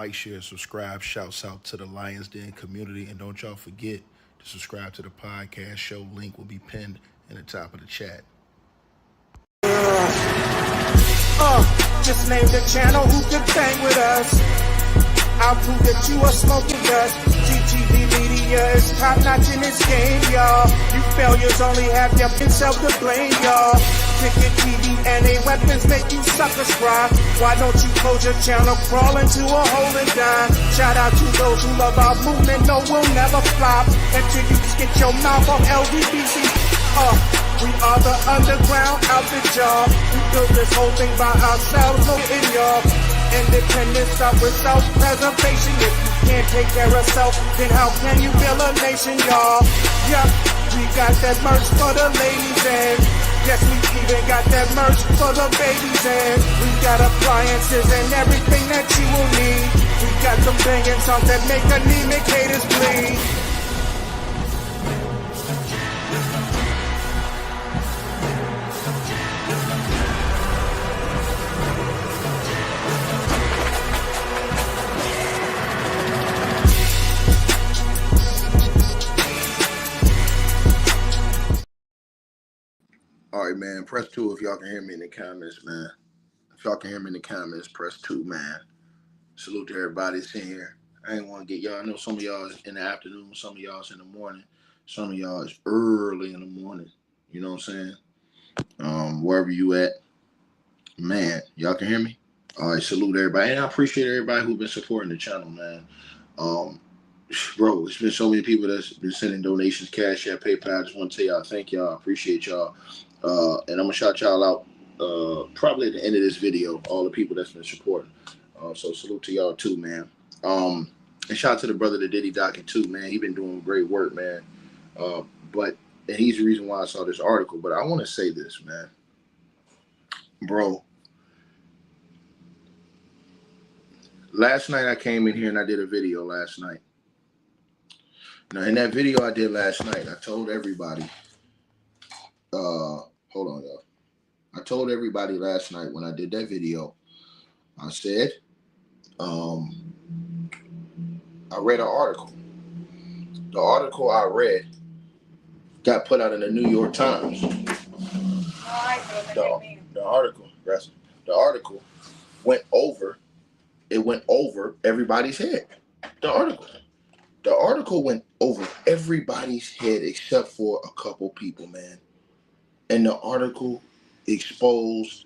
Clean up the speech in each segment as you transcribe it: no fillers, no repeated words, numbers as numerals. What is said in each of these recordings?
like, share, subscribe. Shouts out to the Lions Den community. And don't y'all forget to subscribe to the podcast show. Link will be pinned in the top of the chat. Just name the channel who could bang with us. I'll prove that you are smoking dust. GTV Media is top notch in this game, y'all. You failures only have yourself to blame, y'all. Ticket TV and a weapons make you suckers cry. Why don't you close your channel, crawl into a hole and die? Shout out to those who love our movement, no, we'll never flop until you get your mouth on LDBC. We are the underground outfit, y'all. We built this whole thing by ourselves, no in y'all. Independence start with self-preservation. If you can't take care of self, then how can you build a nation, y'all? Yup, we got that merch for the ladies and yes, we even got that merch for the babies and we got appliances and everything that you will need. We got some banging songs that make anemic haters bleed. All right, man. Press 2 if y'all can hear me in the comments, man. If y'all can hear me in the comments, press 2, man. Salute to everybody that's in here. I ain't want to get y'all. I know some of y'all is in the afternoon, some of y'all is in the morning, some of y'all is early in the morning. You know what I'm saying? Wherever you at, man. Y'all can hear me? All right, salute everybody. And I appreciate everybody who's been supporting the channel, man. Bro, it's been so many people that's been sending donations, Cash App, PayPal. I just want to tell y'all, thank y'all. I appreciate y'all. And I'm going to shout y'all out probably at the end of this video, all the people that's been supporting. So salute to y'all too, man. And shout out to the brother that Diddy Docking too, man. He been doing great work, man. And he's the reason why I saw this article. But I want to say this, man. Bro, last night I came in here and I did a video last night. Now, in that video I did last night, I told everybody, hold on, y'all. I told everybody last night when I did that video, I said, I read an article. The article I read got put out in the New York Times. The article went over everybody's head. The article went over everybody's head except for a couple people, man. And the article exposed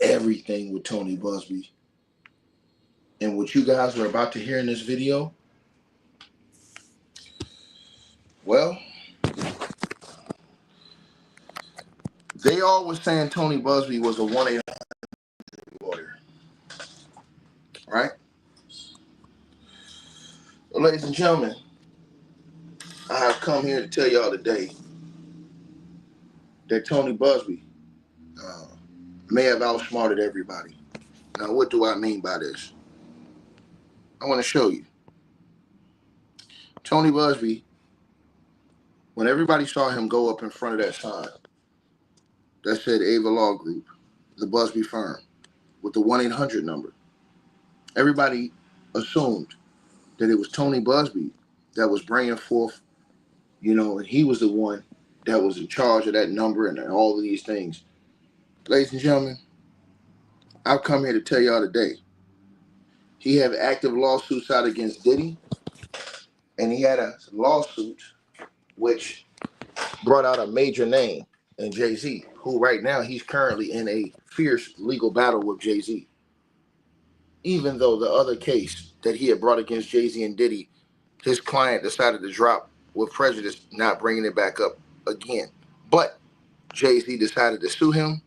everything with Tony Buzbee. And what you guys are about to hear in this video, well, they all were saying Tony Buzbee was a 1-800 lawyer. Right? Well, ladies and gentlemen, I have come here to tell y'all today that Tony Buzbee may have outsmarted everybody. Now, what do I mean by this? I want to show you. Tony Buzbee, when everybody saw him go up in front of that sign that said Ava Law Group, the Buzbee firm, with the 1-800 number, everybody assumed that it was Tony Buzbee that was bringing forth, and he was the one that was in charge of that number and all of these things. Ladies and gentlemen, I've come here to tell y'all today, he had active lawsuits out against Diddy, and he had a lawsuit which brought out a major name in Jay-Z, who right now he's currently in a fierce legal battle with Jay-Z. Even though the other case that he had brought against Jay-Z and Diddy, his client decided to drop with prejudice, not bringing it back up again. But Jay-Z decided to sue him,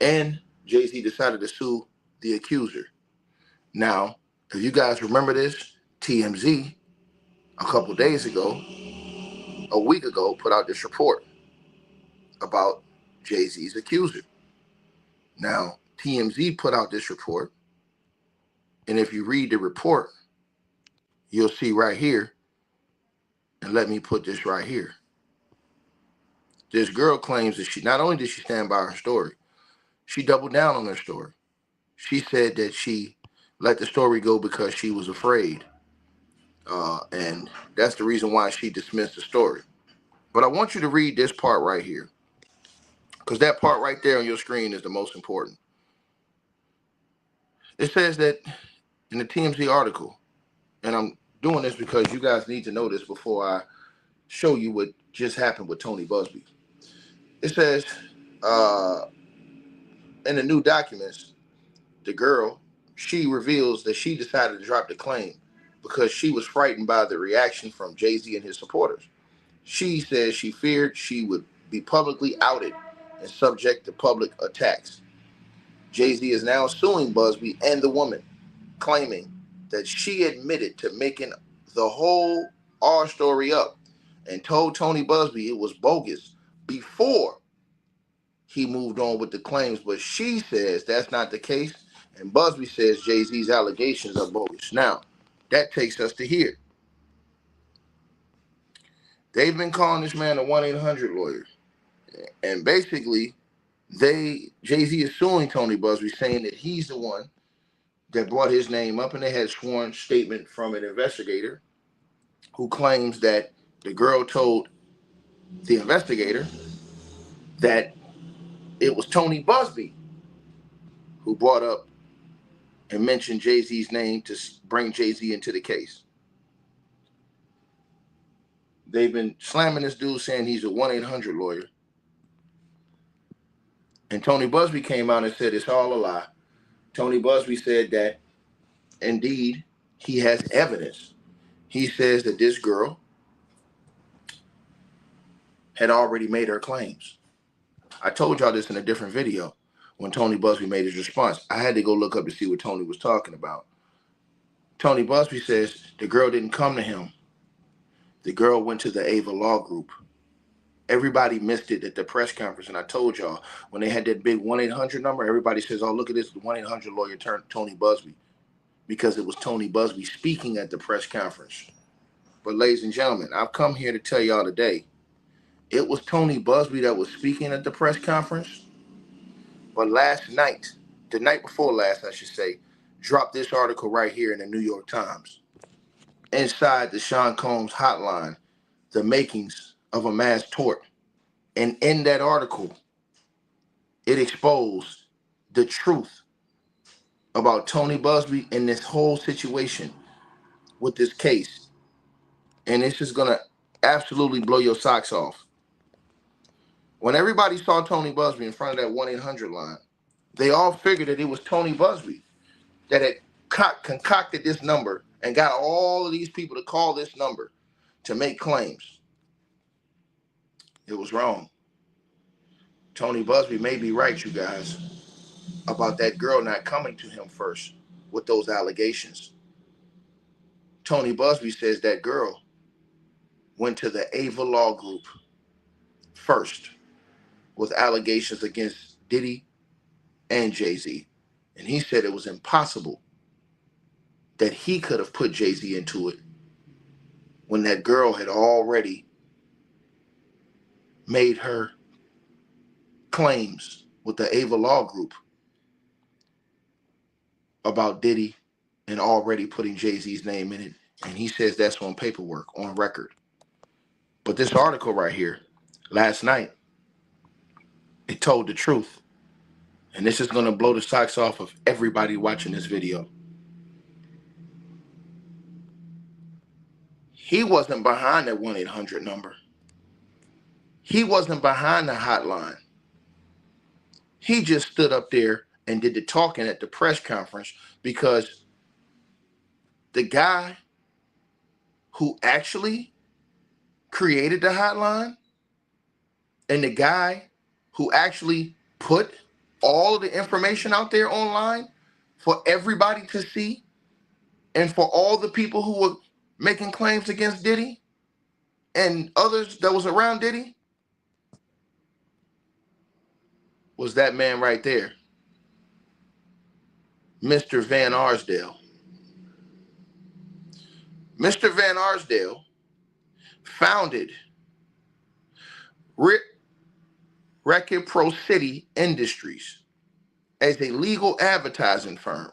and Jay-Z decided to sue the accuser. Now, if you guys remember this, TMZ, a couple days ago, a week ago, put out this report about Jay-Z's accuser. Now, TMZ put out this report, and if you read the report, you'll see right here, and let me put this right here. This girl claims that not only did she stand by her story, she doubled down on her story. She said that she let the story go because she was afraid. And that's the reason why she dismissed the story. But I want you to read this part right here, because that part right there on your screen is the most important. It says that in the TMZ article, and I'm doing this because you guys need to know this before I show you what just happened with Tony Buzbee. It says in the new documents, the girl, she reveals that she decided to drop the claim because she was frightened by the reaction from Jay-Z and his supporters. She says she feared she would be publicly outed and subject to public attacks. Jay-Z is now suing Buzbee and the woman, claiming that she admitted to making the whole R story up and told Tony Buzbee it was bogus before he moved on with the claims. But she says that's not the case, and Buzbee says Jay-Z's allegations are bogus. Now, that takes us to here. They've been calling this man a 1-800 lawyer, and basically, Jay-Z is suing Tony Buzbee, saying that he's the one that brought his name up, and they had sworn statement from an investigator who claims that the girl told the investigator that it was Tony Buzbee who brought up and mentioned Jay-Z's name to bring Jay-Z into the case. They've been slamming this dude, saying he's a 1-800 lawyer. And Tony Buzbee came out and said it's all a lie. Tony Buzbee said that indeed he has evidence. He says that this girl had already made her claims. I told y'all this in a different video when Tony Buzbee made his response. I had to go look up to see what Tony was talking about. Tony Buzbee says the girl didn't come to him. The girl went to the Ava Law Group. Everybody missed it at the press conference, and I told y'all, when they had that big 1-800 number, everybody says, oh, look at this, the 1-800 lawyer turned Tony Buzbee, because it was Tony Buzbee speaking at the press conference. But ladies and gentlemen, I've come here to tell y'all today, it was Tony Buzbee that was speaking at the press conference, but last night, the night before last, I should say, dropped this article right here in the New York Times. Inside the Sean Combs hotline, the makings of a mass tort. And in that article, it exposed the truth about Tony Buzbee and this whole situation with this case. And it's just going to absolutely blow your socks off. When everybody saw Tony Buzbee in front of that 1-800 line, they all figured that it was Tony Buzbee that had concocted this number and got all of these people to call this number to make claims. It was wrong. Tony Buzbee may be right, you guys, about that girl not coming to him first with those allegations. Tony Buzbee says that girl went to the Ava Law Group first with allegations against Diddy and Jay-Z. And he said it was impossible that he could have put Jay-Z into it when that girl had already made her claims with the Ava Law Group about Diddy and already putting Jay-Z's name in it. And he says that's on paperwork, on record. But this article right here, last night, it told the truth. And this is going to blow the socks off of everybody watching this video. He wasn't behind that 1-800 number. He wasn't behind the hotline. He just stood up there and did the talking at the press conference because the guy who actually created the hotline and the guy who actually put all of the information out there online for everybody to see and for all the people who were making claims against Diddy and others that was around Diddy was that man right there, Mr. Van Arsdale. Mr. Van Arsdale founded Reciprocity Industries as a legal advertising firm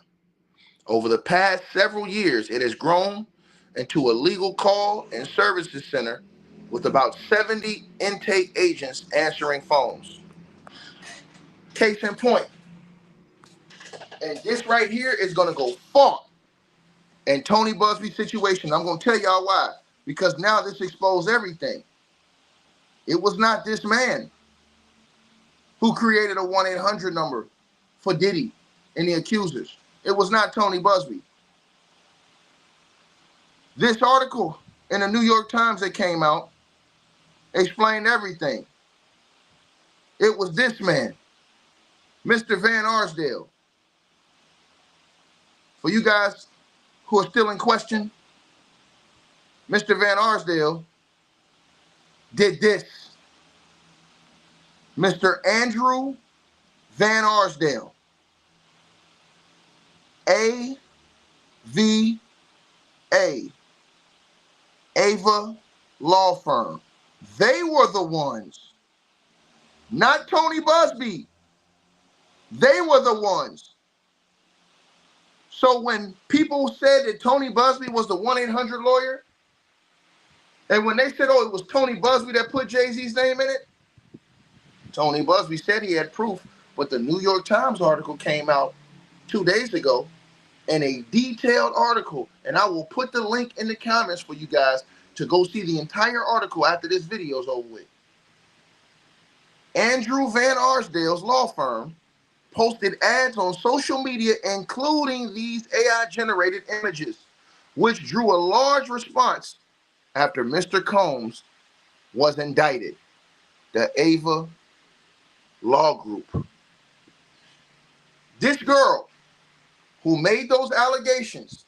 Over the past several years, it has grown into a legal call and services center with about 70 intake agents answering phones. Case in point, and this right here is going to go far. And Tony Buzbee's situation, I'm going to tell y'all why. Because now this exposed everything. It was not this man who created a 1-800 number for Diddy and the accusers. It was not Tony Buzbee. This article in the New York Times that came out explained everything. It was this man, Mr. Van Arsdale. For you guys who are still in question, Mr. Van Arsdale did this. Mr. Andrew Van Arsdale, AVA, Ava Law Firm. They were the ones, not Tony Buzbee. They were the ones. So when people said that Tony Buzbee was the 1-800 lawyer, and when they said, oh, it was Tony Buzbee that put Jay-Z's name in it, Tony Buzbee said he had proof, but the New York Times article came out 2 days ago, and a detailed article, and I will put the link in the comments for you guys to go see the entire article after this video is over with. Andrew Van Arsdale's law firm posted ads on social media, including these AI-generated images, which drew a large response after Mr. Combs was indicted. The Ava Law Group. This girl who made those allegations,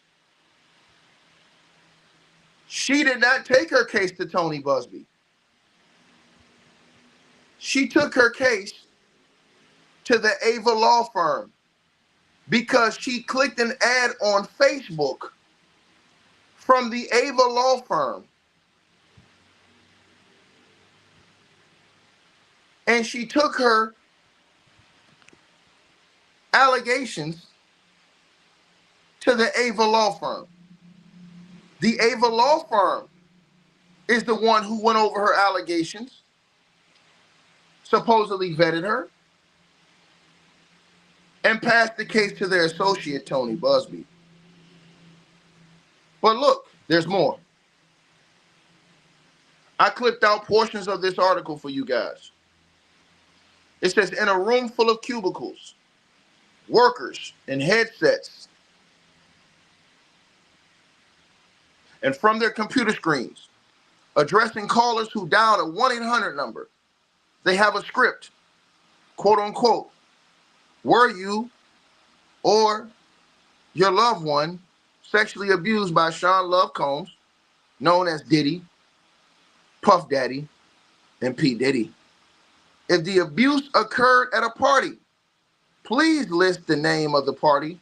she did not take her case to Tony Buzbee. She took her case to the Ava Law Firm because she clicked an ad on Facebook from the Ava Law Firm. And she took her allegations to the Ava Law Firm. The Ava Law Firm is the one who went over her allegations, supposedly vetted her, and passed the case to their associate, Tony Buzbee. But look, there's more. I clipped out portions of this article for you guys. It says, in a room full of cubicles, workers in headsets, and from their computer screens, addressing callers who dialed a 1-800 number, they have a script, quote unquote, were you or your loved one sexually abused by Sean Love Combs, known as Diddy, Puff Daddy, and P. Diddy? If the abuse occurred at a party, please list the name of the party.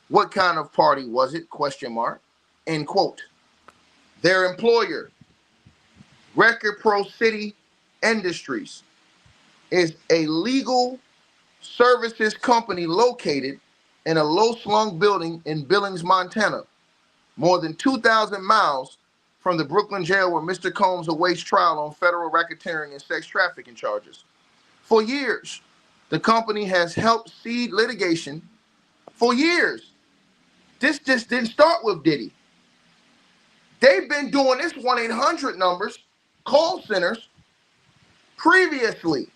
What kind of party was it? Question mark. End quote. Their employer, Reciprocity Industries, is a legal services company located in a low-slung building in Billings, Montana, more than 2,000 miles from the Brooklyn jail where Mr. Combs awaits trial on federal racketeering and sex trafficking charges. For years, the company has helped seed litigation. For years. This just didn't start with Diddy. They've been doing this 1-800 numbers, call centers, previously.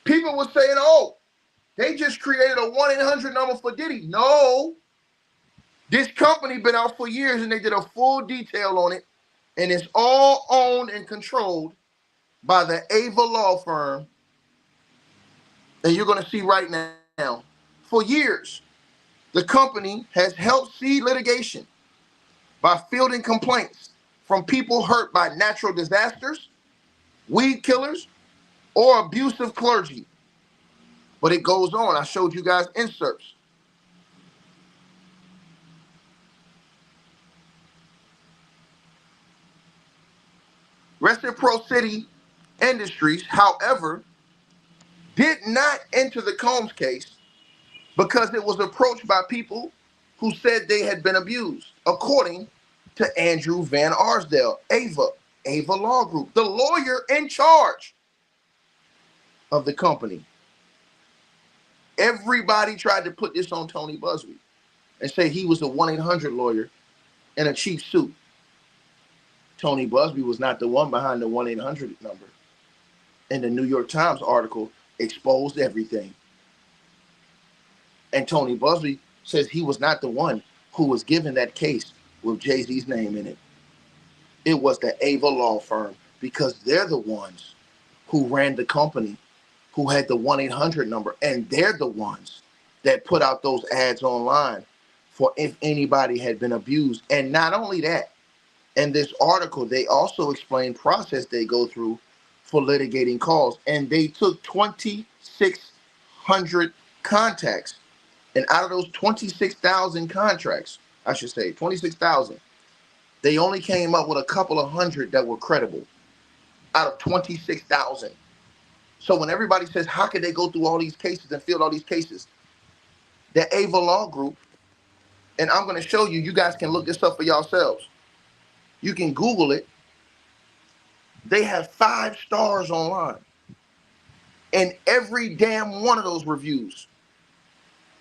People were saying, oh, they just created a 1-800 number for Diddy. No. This company been out for years, and they did a full detail on it, and it's all owned and controlled by the Ava Law Firm. And you're going to see right now, for years, the company has helped seed litigation by fielding complaints from people hurt by natural disasters, weed killers, or abusive clergy. But it goes on. I showed you guys inserts. Reciprocity Industries, however, did not enter the Combs case because it was approached by people who said they had been abused, according to Andrew Van Arsdale, Ava Law Group, the lawyer in charge of the company. Everybody tried to put this on Tony Buzbee and say he was a 1-800 lawyer in a cheap suit. Tony Buzbee was not the one behind the 1-800 number. And the New York Times article exposed everything. And Tony Buzbee says he was not the one who was given that case with Jay-Z's name in it. It was the Ava Law firm, because they're the ones who ran the company, who had the 1-800 number, and they're the ones that put out those ads online for if anybody had been abused. And not only that, in this article, they also explain process they go through for litigating calls. And they took 2,600 contacts. And out of those 26,000 contracts, I should say 26,000, they only came up with a couple of hundred that were credible out of 26,000. So when everybody says, how could they go through all these cases and field all these cases? The Ava Law Group, and I'm going to show you, you guys can look this up for yourselves. You can Google it. They have 5 stars online. And every damn one of those reviews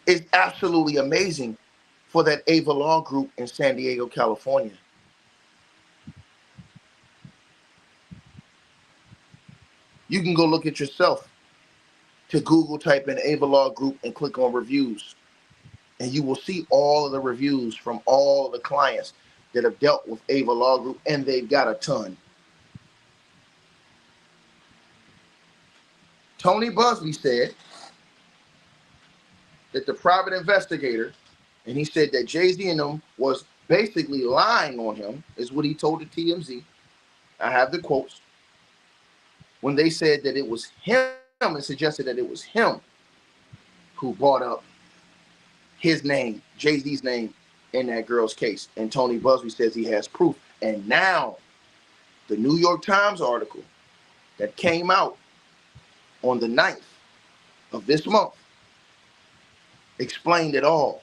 is absolutely amazing for that Ava Law Group in San Diego, California. You can go look at yourself. To Google, type in Ava Law Group and click on reviews. And you will see all of the reviews from all of the clients that have dealt with Ava Law Group, and they've got a ton. Tony Buzbee said that the private investigator, and he said that Jay-Z and them was basically lying on him, is what he told the TMZ. I have the quotes. When they said that it was him and suggested that it was him who brought up his name, Jay-Z's name, in that girl's case. And Tony Buzbee says he has proof. And now, the New York Times article that came out on the 9th of this month explained it all.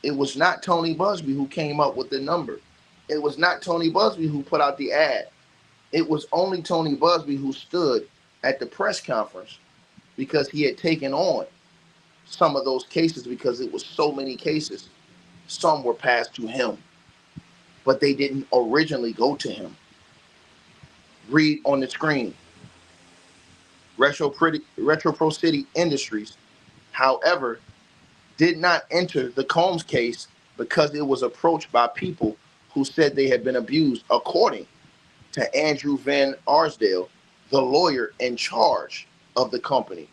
It was not Tony Buzbee who came up with the number. It was not Tony Buzbee who put out the ad. It was only Tony Buzbee who stood at the press conference because he had taken on some of those cases, because it was so many cases. Some were passed to him, but they didn't originally go to him. Read on the screen. Reciprocity Industries, however, did not enter the Combs case because it was approached by people who said they had been abused, according to Andrew Van Arsdale, the lawyer in charge of the company.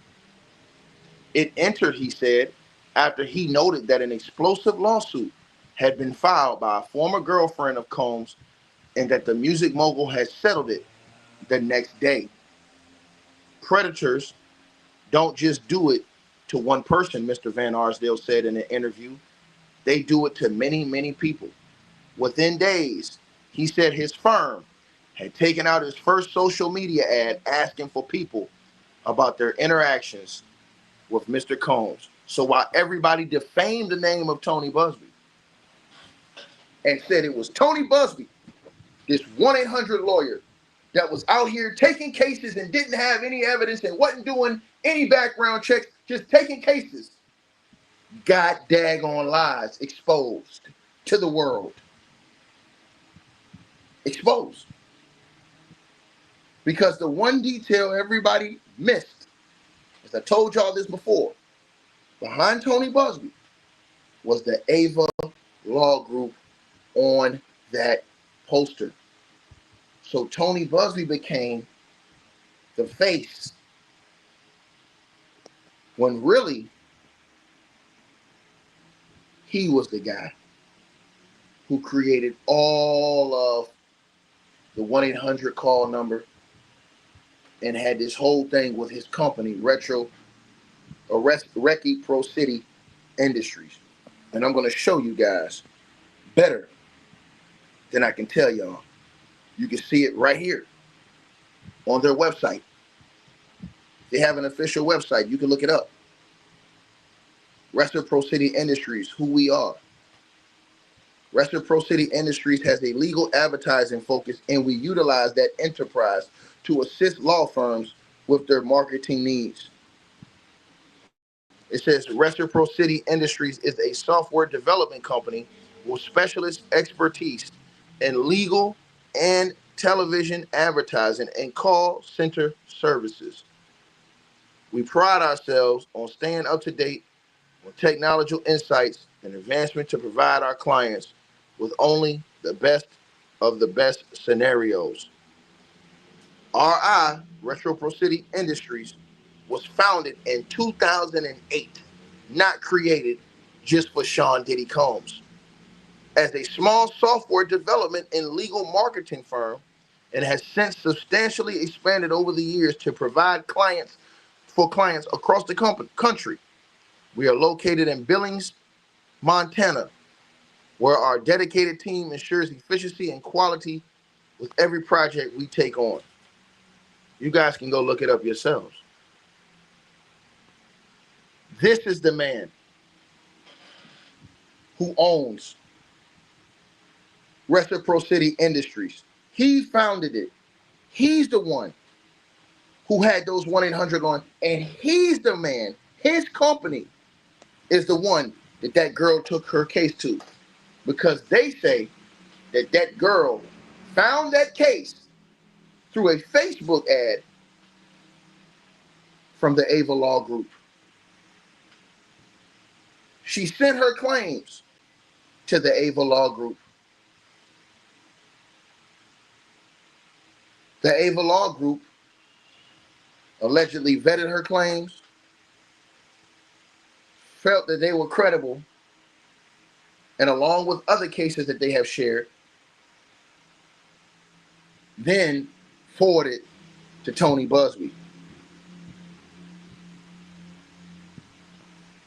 It entered, he said, after he noted that an explosive lawsuit had been filed by a former girlfriend of Combs and that the music mogul had settled it the next day. Predators don't just do it to one person, Mr. Van Arsdale said in an interview. They do it to many, many people. Within days, he said his firm had taken out his first social media ad asking for people about their interactions with Mr. Combs. So while everybody defamed the name of Tony Buzbee and said it was Tony Buzbee, this 1-800 lawyer that was out here taking cases and didn't have any evidence and wasn't doing any background checks, just taking cases, God daggone lies exposed to the world. Exposed. Because the one detail everybody missed, as I told y'all this before, behind Tony Buzbee was the Ava Law Group on that poster. So Tony Buzbee became the face when really he was the guy who created all of the 1-800 call number and had this whole thing with his company, Reciprocity Industries. And I'm going to show you guys better than I can tell y'all. You can see it right here on their website. They have an official website. You can look it up. Reciprocity Industries, who we are. Reciprocity Industries has a legal advertising focus, and we utilize that enterprise to assist law firms with their marketing needs. It says Reciprocity Industries is a software development company with specialist expertise in legal and television advertising and call center services. We pride ourselves on staying up to date with technological insights and advancement to provide our clients with only the best of the best scenarios. RI, Reciprocity Industries, was founded in 2008, not created just for Sean Diddy Combs. As a small software development and legal marketing firm, and has since substantially expanded over the years to provide clients across the country. We are located in Billings, Montana, where our dedicated team ensures efficiency and quality with every project we take on. You guys can go look it up yourselves. This is the man who owns Reciprocity Industries. He founded it. He's the one who had those 1-800 on, and he's the man, his company is the one that girl took her case to, because they say that girl found that case through a Facebook ad from the Ava Law Group. She sent her claims to the Ava Law Group. The Ava Law Group allegedly vetted her claims, felt that they were credible, and along with other cases that they have shared, then forwarded to Tony Buzbee.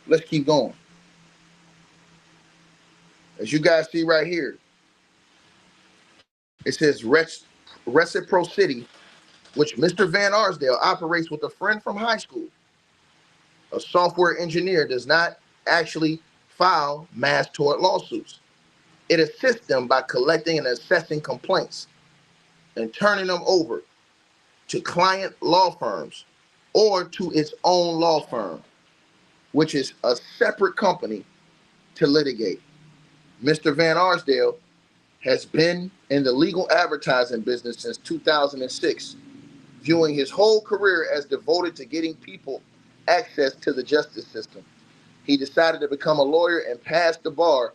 Let's keep going. As you guys see right here, it says Reciprocity, which Mr. Van Arsdale operates with a friend from high school. A software engineer does not actually file mass tort lawsuits. It assists them by collecting and assessing complaints and turning them over to client law firms or to its own law firm, which is a separate company to litigate. Mr. Van Arsdale has been in the legal advertising business since 2006, viewing his whole career as devoted to getting people access to the justice system. He decided to become a lawyer and passed the bar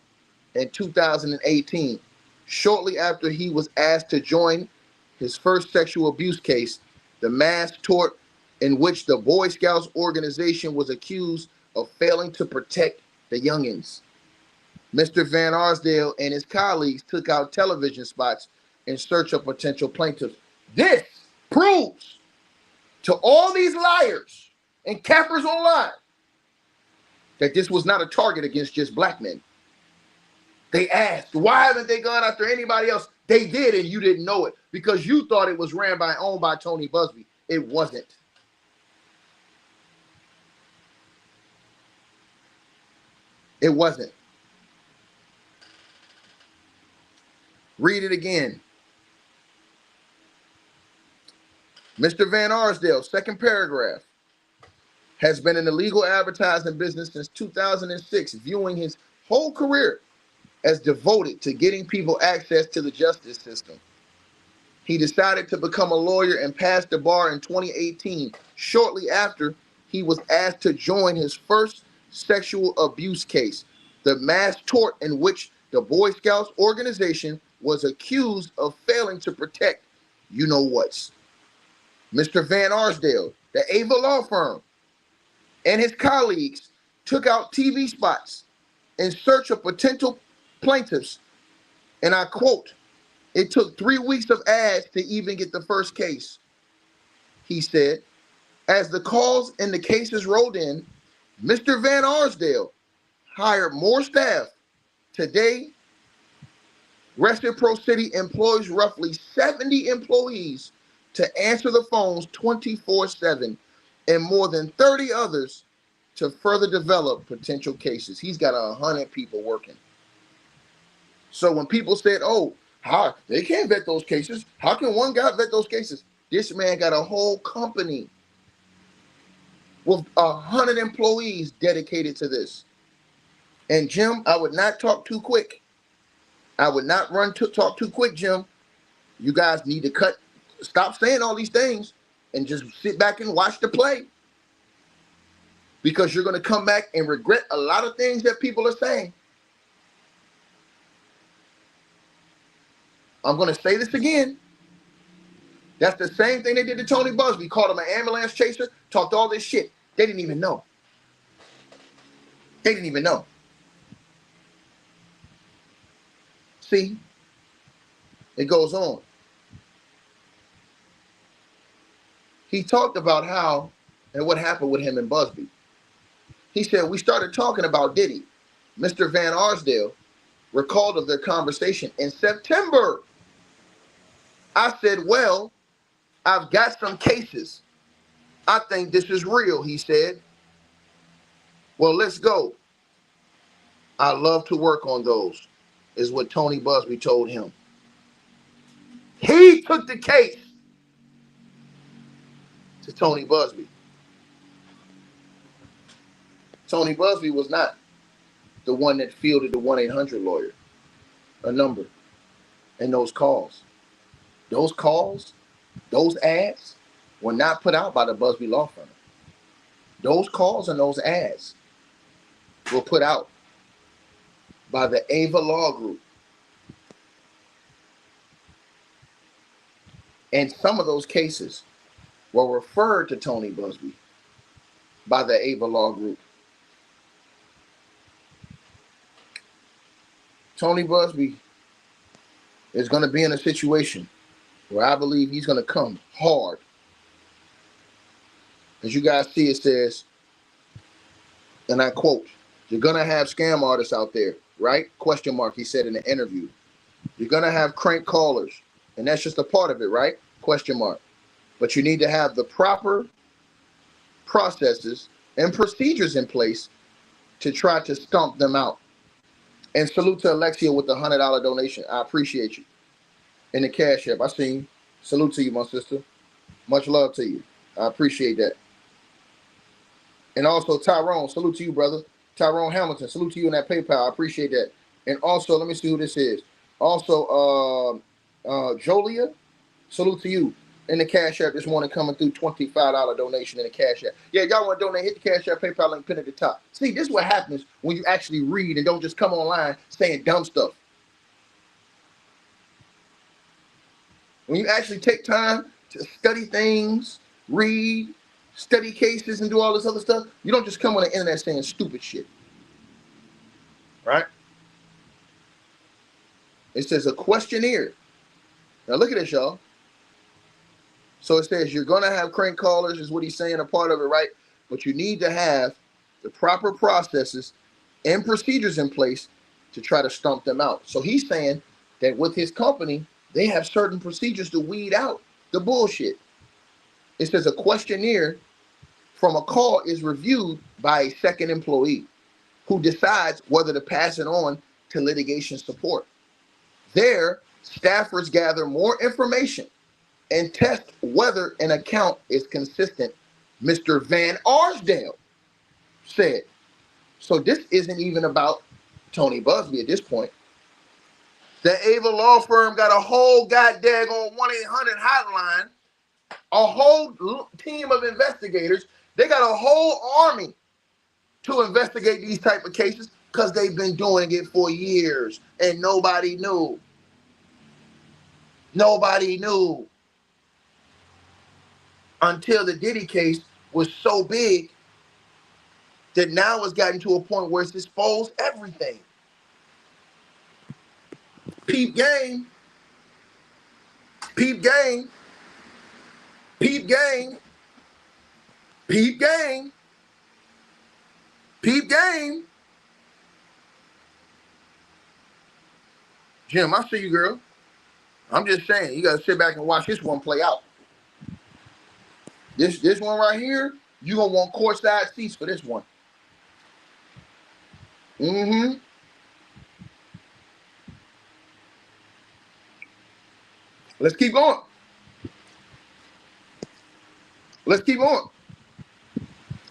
in 2018, shortly after he was asked to join his first sexual abuse case, the mass tort in which the Boy Scouts organization was accused of failing to protect the youngins. Mr. Van Arsdale and his colleagues took out television spots in search of potential plaintiffs. This proves to all these liars and cappers online that this was not a target against just black men. They asked, why haven't they gone after anybody else? They did, and you didn't know it because you thought it was owned by Tony Buzbee. It wasn't. It wasn't. Read it again. Mr. Van Arsdale, second paragraph, has been in the legal advertising business since 2006, viewing his whole career as devoted to getting people access to the justice system. He decided to become a lawyer and passed the bar in 2018, shortly after he was asked to join his first sexual abuse case, the mass tort in which the Boy Scouts organization was accused of failing to protect you-know-whats. Mr. Van Arsdale, the Ava Law Firm, and his colleagues took out TV spots in search of potential plaintiffs, and I quote, "It took 3 weeks of ads to even get the first case," he said. As the calls and the cases rolled in, Mr. Van Arsdale hired more staff. Today, Reciprocity employs roughly 70 employees to answer the phones 24/7 and more than 30 others to further develop potential cases. He's got 100 people working. So when people said, "Oh, how they can't vet those cases? How can one guy vet those cases?" This man got a whole company with 100 employees dedicated to this. And Jim, I would not talk too quick. I would not talk too quick, Jim. You guys need to stop saying all these things and just sit back and watch the play. Because you're going to come back and regret a lot of things that people are saying. I'm going to say this again. That's the same thing they did to Tony Buzbee. Called him an ambulance chaser, talked all this shit. They didn't even know. They didn't even know. See? It goes on. He talked about how and what happened with him and Buzbee. He said, we started talking about Diddy. Mr. Van Arsdale recalled of their conversation in September. I said, well, I've got some cases. I think this is real, he said. Well, let's go. I love to work on those, is what Tony Buzbee told him. He took the case to Tony Buzbee. Tony Buzbee was not the one that fielded the 1-800 lawyer, a number, and those calls. Those calls, those ads were not put out by the Buzbee law firm. Those calls and those ads were put out by the Ava Law Group. And some of those cases were referred to Tony Buzbee by the Ava Law Group. Tony Buzbee is going to be in a situation where I believe he's going to come hard. As you guys see, it says, and I quote, you're going to have scam artists out there, right? Question mark, he said in the interview. You're going to have crank callers, and that's just a part of it, right? Question mark. But you need to have the proper processes and procedures in place to try to stomp them out. And salute to Alexia with the $100 donation. I appreciate you. In the Cash App, I seen you. Salute to you, my sister. Much love to you. I appreciate that. And also Tyrone, salute to you, brother. Tyrone Hamilton, salute to you in that PayPal. I appreciate that. And also, let me see who this is. Also, Jolia, salute to you in the Cash App this morning, coming through $25 donation in the Cash App. Yeah, y'all want to donate, hit the Cash App, PayPal link, pin at the top. See, this is what happens when you actually read and don't just come online saying dumb stuff. When you actually take time to study things, read, study cases, and do all this other stuff, you don't just come on the internet saying stupid shit. Right? It says a questionnaire. Now look at this, y'all. So it says you're going to have crank callers, is what he's saying, a part of it, right? But you need to have the proper processes and procedures in place to try to stomp them out. So he's saying that with his company, they have certain procedures to weed out the bullshit. It says a questionnaire from a call is reviewed by a second employee who decides whether to pass it on to litigation support. There, staffers gather more information and test whether an account is consistent, Mr. Van Arsdale said. So this isn't even about Tony Buzbee at this point. The Ava Law Firm got a whole goddamn 1-800 hotline, a whole team of investigators. They got a whole army to investigate these type of cases because they've been doing it for years and nobody knew. Nobody knew until the Diddy case was so big that now it's gotten to a point where it's exposed everything. Peep game. Peep game. Peep game. Peep game. Peep game. Jim, I see you, girl. I'm just saying, you gotta sit back and watch this one play out. This one right here, you gonna want courtside seats for this one. Mm-hmm. Let's keep going. Let's keep going.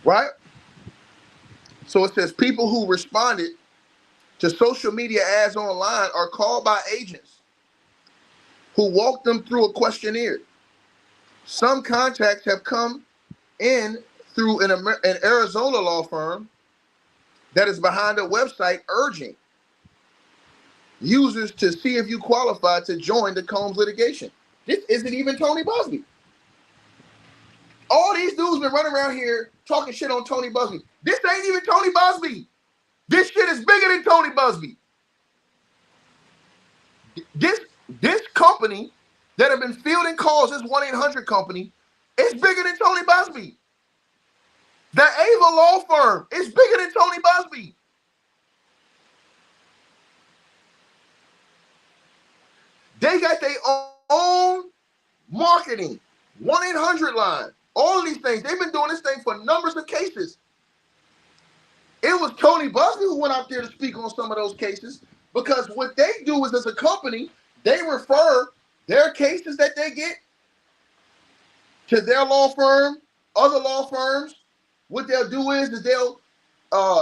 Right? So it says people who responded to social media ads online are called by agents who walk them through a questionnaire. Some contacts have come in through an Arizona law firm that is behind a website urging users to see if you qualify to join the Combs litigation. This isn't even Tony Buzbee. All these dudes been running around here talking shit on Tony Buzbee. This ain't even Tony Buzbee. This shit is bigger than Tony Buzbee. This company that have been fielding calls, this 1-800 company, is bigger than Tony Buzbee. The Ava Law Firm is bigger than Tony Buzbee. They got their own marketing, 1-800 line, all of these things. They've been doing this thing for numbers of cases. It was Tony Buzbee who went out there to speak on some of those cases, because what they do is, as a company, they refer their cases that they get to their law firm, other law firms. What they'll do is they'll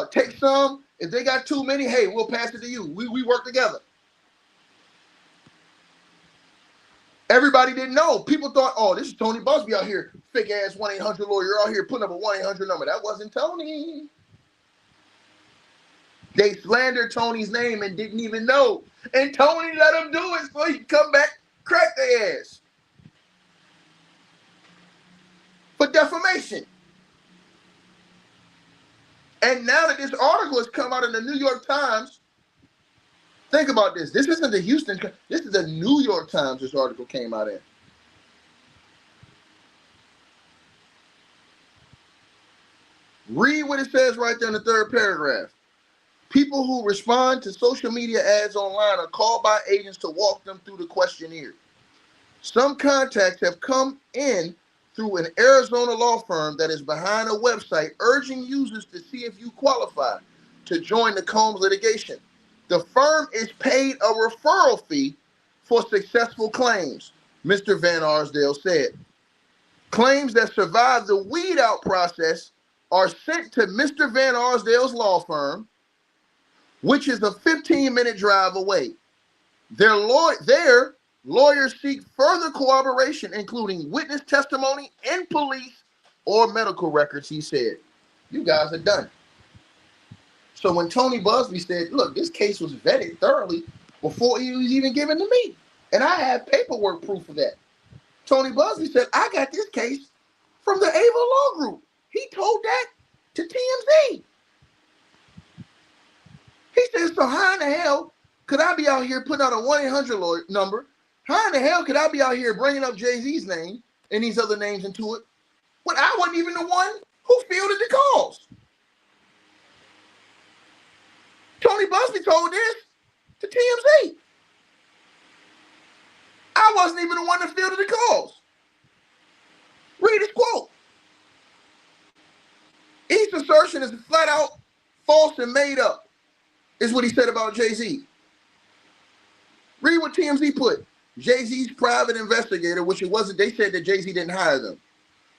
take some. If they got too many, hey, we'll pass it to you. We work together. Everybody didn't know. People thought, oh, this is Tony Buzbee out here, fake ass 1-800 lawyer out here putting up a 1-800 number. That wasn't Tony. They slandered Tony's name and didn't even know. And Tony let them do it so he could come back, crack their ass for defamation. And now that this article has come out in the New York Times, think about this. This isn't the Houston. This is the New York Times this article came out in. Read what it says right there in the third paragraph. People who respond to social media ads online are called by agents to walk them through the questionnaire. Some contacts have come in through an Arizona law firm that is behind a website urging users to see if you qualify to join the Combs litigation. The firm is paid a referral fee for successful claims, Mr. Van Arsdale said. Claims that survive the weed out process are sent to Mr. Van Arsdale's law firm, which is a 15-minute drive away. Their lawyers seek further cooperation, including witness testimony and police or medical records, he said. You guys are done. So when Tony Buzbee said, look, this case was vetted thoroughly before he was even given to me, and I have paperwork proof of that. Tony Buzbee said, I got this case from the Ava Law Group. He told that to TMZ. He said, so how in the hell could I be out here putting out a 1-800 lawyer number? How in the hell could I be out here bringing up Jay-Z's name and these other names into it when I wasn't even the one who fielded the calls? Tony Buzbee told this to TMZ. I wasn't even the one that fielded the calls. Read his quote. Each assertion is flat out false and made up, is what he said about Jay-Z. Read what TMZ put. Jay-Z's private investigator, which it wasn't, they said that Jay-Z didn't hire them.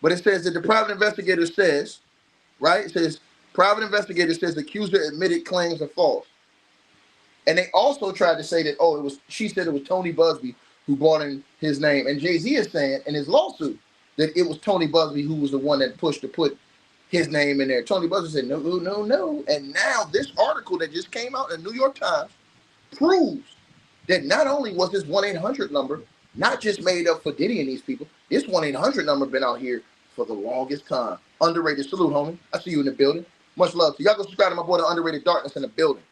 But it says that the private investigator says, right? It says, private investigator says the accuser admitted claims are false. And they also tried to say that, oh, she said it was Tony Buzbee who brought in his name. And Jay-Z is saying in his lawsuit that it was Tony Buzbee who was the one that pushed to put his name in there. Tony Buzbee said, no, no, no. And now this article that just came out in the New York Times proves that not only was this 1-800 number not just made up for Diddy and these people, this 1-800 number been out here for the longest time. Underrated. Salute, homie. I see you in the building. Much love to you. Y'all go subscribe to my boy, the Underrated Darkness in the building.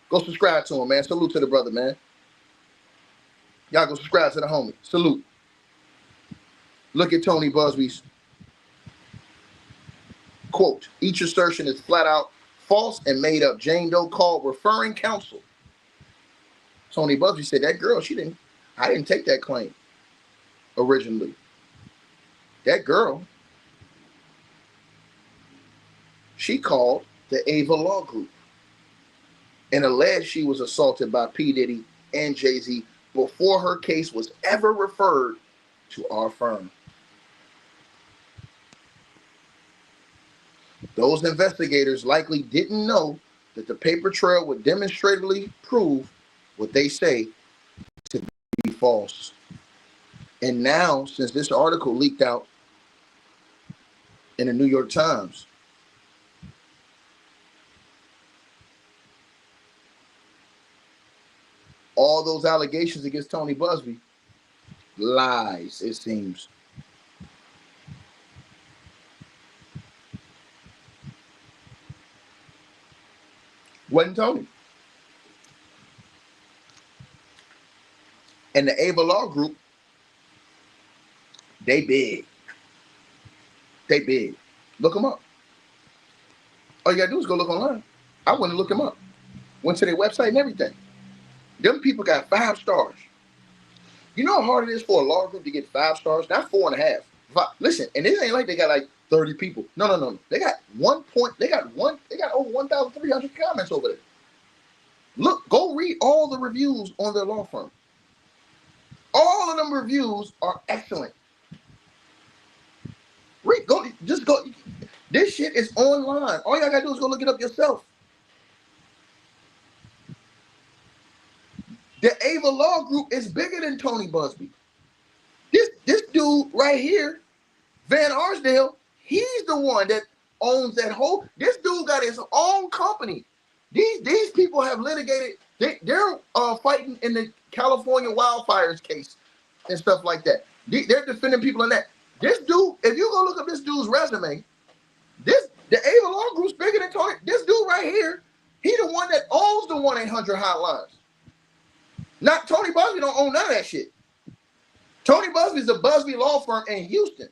Go subscribe to him, man. Salute to the brother, man. Y'all go subscribe to the homie. Salute. Look at Tony Buzbee's quote. Each assertion is flat out false and made up. Jane Doe called referring counsel. Tony Buzbee said, that girl, I didn't take that claim originally. That girl, she called the Ava Law Group and alleged she was assaulted by P. Diddy and Jay-Z before her case was ever referred to our firm. Those investigators likely didn't know that the paper trail would demonstratively prove what they say to be false. And now, since this article leaked out in the New York Times, all those allegations against Tony Buzbee, lies, it seems. Wasn't Tony. And the Ava Law Group, they big. They big. Look them up. All you gotta do is go look online. I went and looked them up. Went to their website and everything. Them people got 5 stars. You know how hard it is for a law group to get 5 stars? Not 4.5. Listen, and this ain't like they got like 30 people. No. They got they got over 1,300 comments over there. Look, go read all the reviews on their law firm. All of them reviews are excellent. Just go. This shit is online. All y'all gotta do is go look it up yourself. The Ava Law Group is bigger than Tony Buzbee. This dude right here, Van Arsdale, he's the one that owns that whole. This dude got his own company. These people have litigated. They're fighting in the California wildfires case and stuff like that. They're defending people in that. This dude, if you go look up this dude's resume, the Ava Law Group's bigger than Tony. This dude right here, he the one that owns the 1-800 hotlines. Not Tony Buzbee don't own none of that shit. Tony Buzbee is a Buzbee law firm in Houston.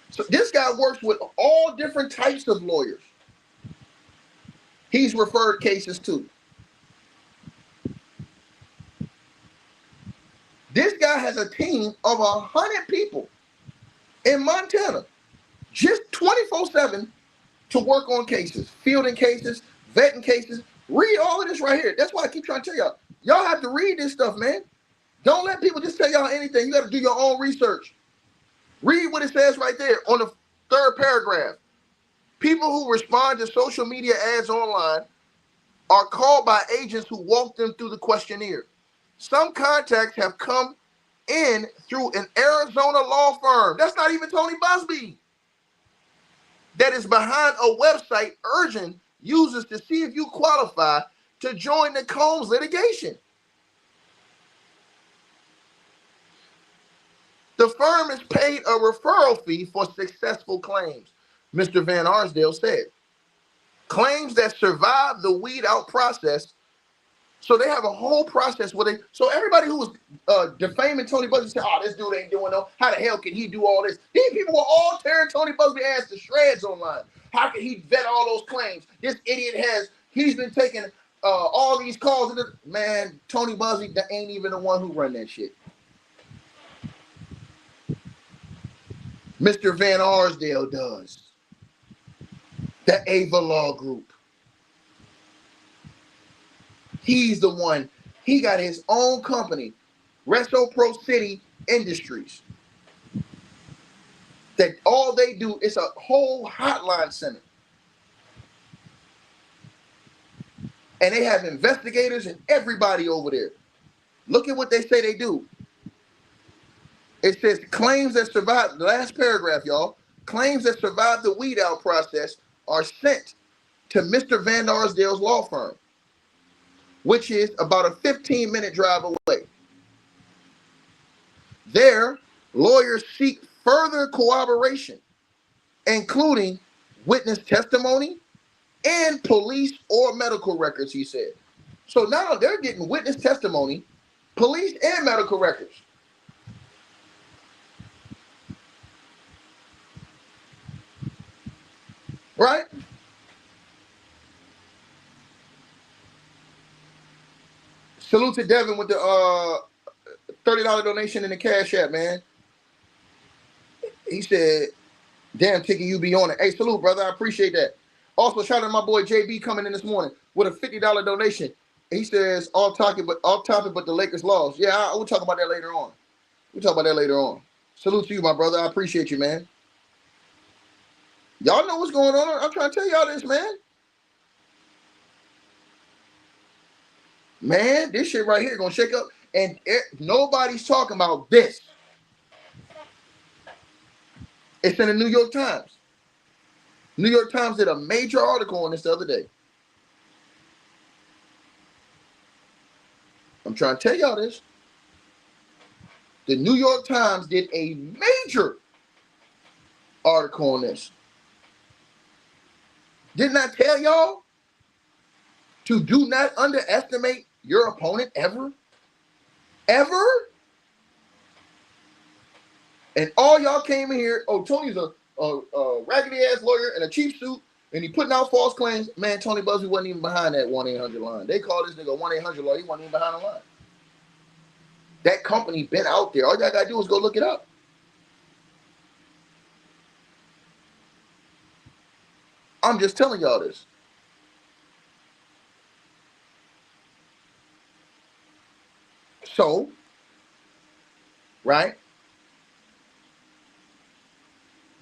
So this guy works with all different types of lawyers. He's referred cases to. This guy has a team of 100 people in Montana, just 24/7 to work on cases, fielding cases, vetting cases. Read all of this right here. That's why I keep trying to tell y'all. Y'all have to read this stuff, man. Don't let people just tell y'all anything. You got to do your own research. Read what it says right there on the 3rd paragraph. People who respond to social media ads online are called by agents who walk them through the questionnaire. Some contacts have come in through an Arizona law firm. That's not even Tony Buzbee. That is behind a website urging users to see if you qualify to join the Combs litigation. The firm is paid a referral fee for successful claims, Mr. Van Arsdale said. Claims that survive the weed out process. So they have a whole process where so everybody who was defaming Tony Buzbee said, oh, this dude ain't doing no, how the hell can he do all this? These people were all tearing Tony Buzbee ass to shreds online. How can he vet all those claims? This idiot he's been taking all these calls. Man, Tony Buzbee ain't even the one who run that shit. Mr. Van Arsdale does. The Ava Law Group. He's the one. He got his own company, Reciprocity Industries. That all they do is a whole hotline center. And they have investigators and everybody over there. Look at what they say they do. It says claims that survive, the last paragraph, y'all. Claims that survive the weed out process are sent to Mr. Van Arsdale's law firm, which is about a 15-minute drive away. There, lawyers seek further corroboration, including witness testimony and police or medical records, he said. So now they're getting witness testimony, police and medical records. Right? Salute to Devin with the $30 donation in the Cash App, man. He said, damn, Tiki, you be on it. Hey, salute, brother. I appreciate that. Also, shout out to my boy JB coming in this morning with a $50 donation. He says off topic, but the Lakers lost. Yeah, we'll talk about that later on. We'll talk about that later on. Salute to you, my brother. I appreciate you, man. Y'all know what's going on. I'm trying to tell y'all this, man. Man, this shit right here gonna shake up, and nobody's talking about this. It's in the New York Times. New York Times did a major article on this the other day. I'm trying to tell y'all this. The New York Times did a major article on this. Didn't I tell y'all to do not underestimate your opponent ever? Ever? And all y'all came in here, oh, Tony's a raggedy ass lawyer in a cheap suit, and he putting out false claims. Man, Tony Buzbee wasn't even behind that 1-800 line. They call this nigga 1-800 lawyer. He wasn't even behind the line. That company been out there. All y'all gotta do is go look it up. I'm just telling y'all this. So, right?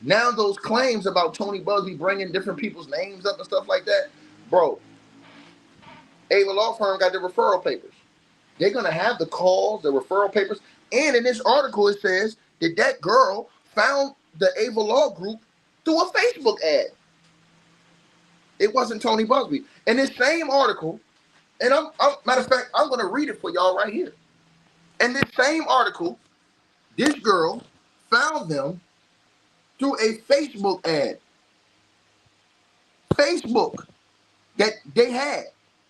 Now those claims about Tony Buzbee bringing different people's names up and stuff like that, bro, Ava Law Firm got the referral papers. They're going to have the calls, the referral papers. And in this article, it says that girl found the Ava Law Group through a Facebook ad. It wasn't Tony Buzbee. In this same article, and matter of fact, I'm going to read it for y'all right here. In this same article, this girl found them through a Facebook ad. Facebook that they had.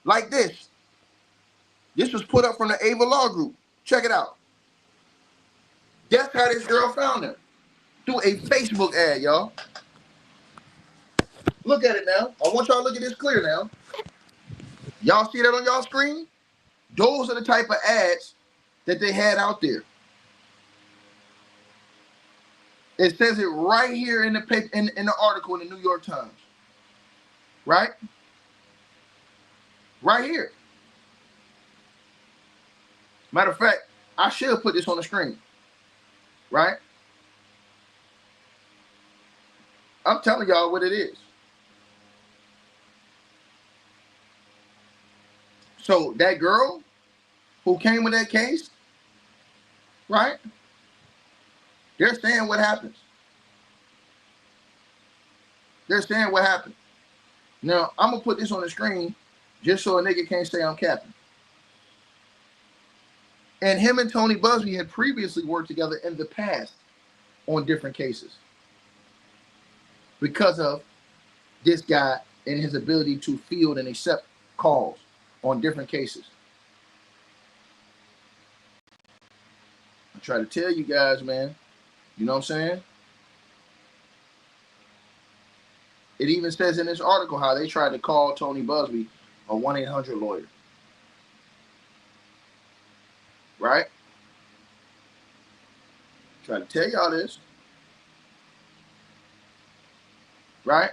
Like this. This was put up from the Ava Law Group. Check it out. That's how this girl found them. Through a Facebook ad, y'all. Look at it now. I want y'all to look at this clear now. Y'all see that on y'all screen? Those are the type of ads that they had out there. It says it right here in the paper, in the article in the New York Times. Right? Right here. Matter of fact, I should have put this on the screen. Right? I'm telling y'all what it is. So that girl who came with that case, right? They're saying what happens. They're saying what happened. Now, I'm going to put this on the screen just so a nigga can't say I'm capping. And him and Tony Buzbee had previously worked together in the past on different cases because of this guy and his ability to field and accept calls on different cases. I try to tell you guys, man. You know what I'm saying? It even says in this article how they tried to call Tony Buzbee a 1-800 lawyer. Right? Try to tell y'all this. Right?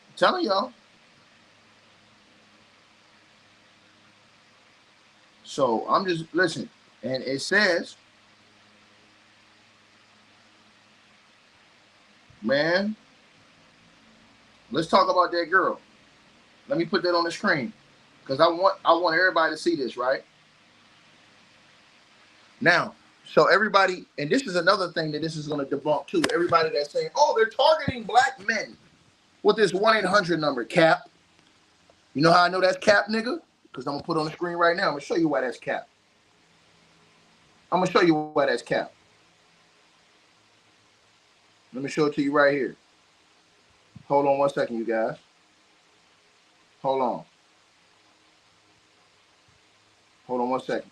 I'm telling y'all. So I'm just listening. And it says, man, let's talk about that girl. Let me put that on the screen. Because I want everybody to see this, right? Now, so everybody, and this is another thing that this is going to debunk too. Everybody that's saying, oh, they're targeting black men with this 1-800 number, cap. You know how I know that's cap, nigga? Because I'm going to put it on the screen right now. I'm going to show you why that's cap. I'm going to show you why that's cap. Let me show it to you right here. Hold on one second, you guys. Hold on. Hold on one second.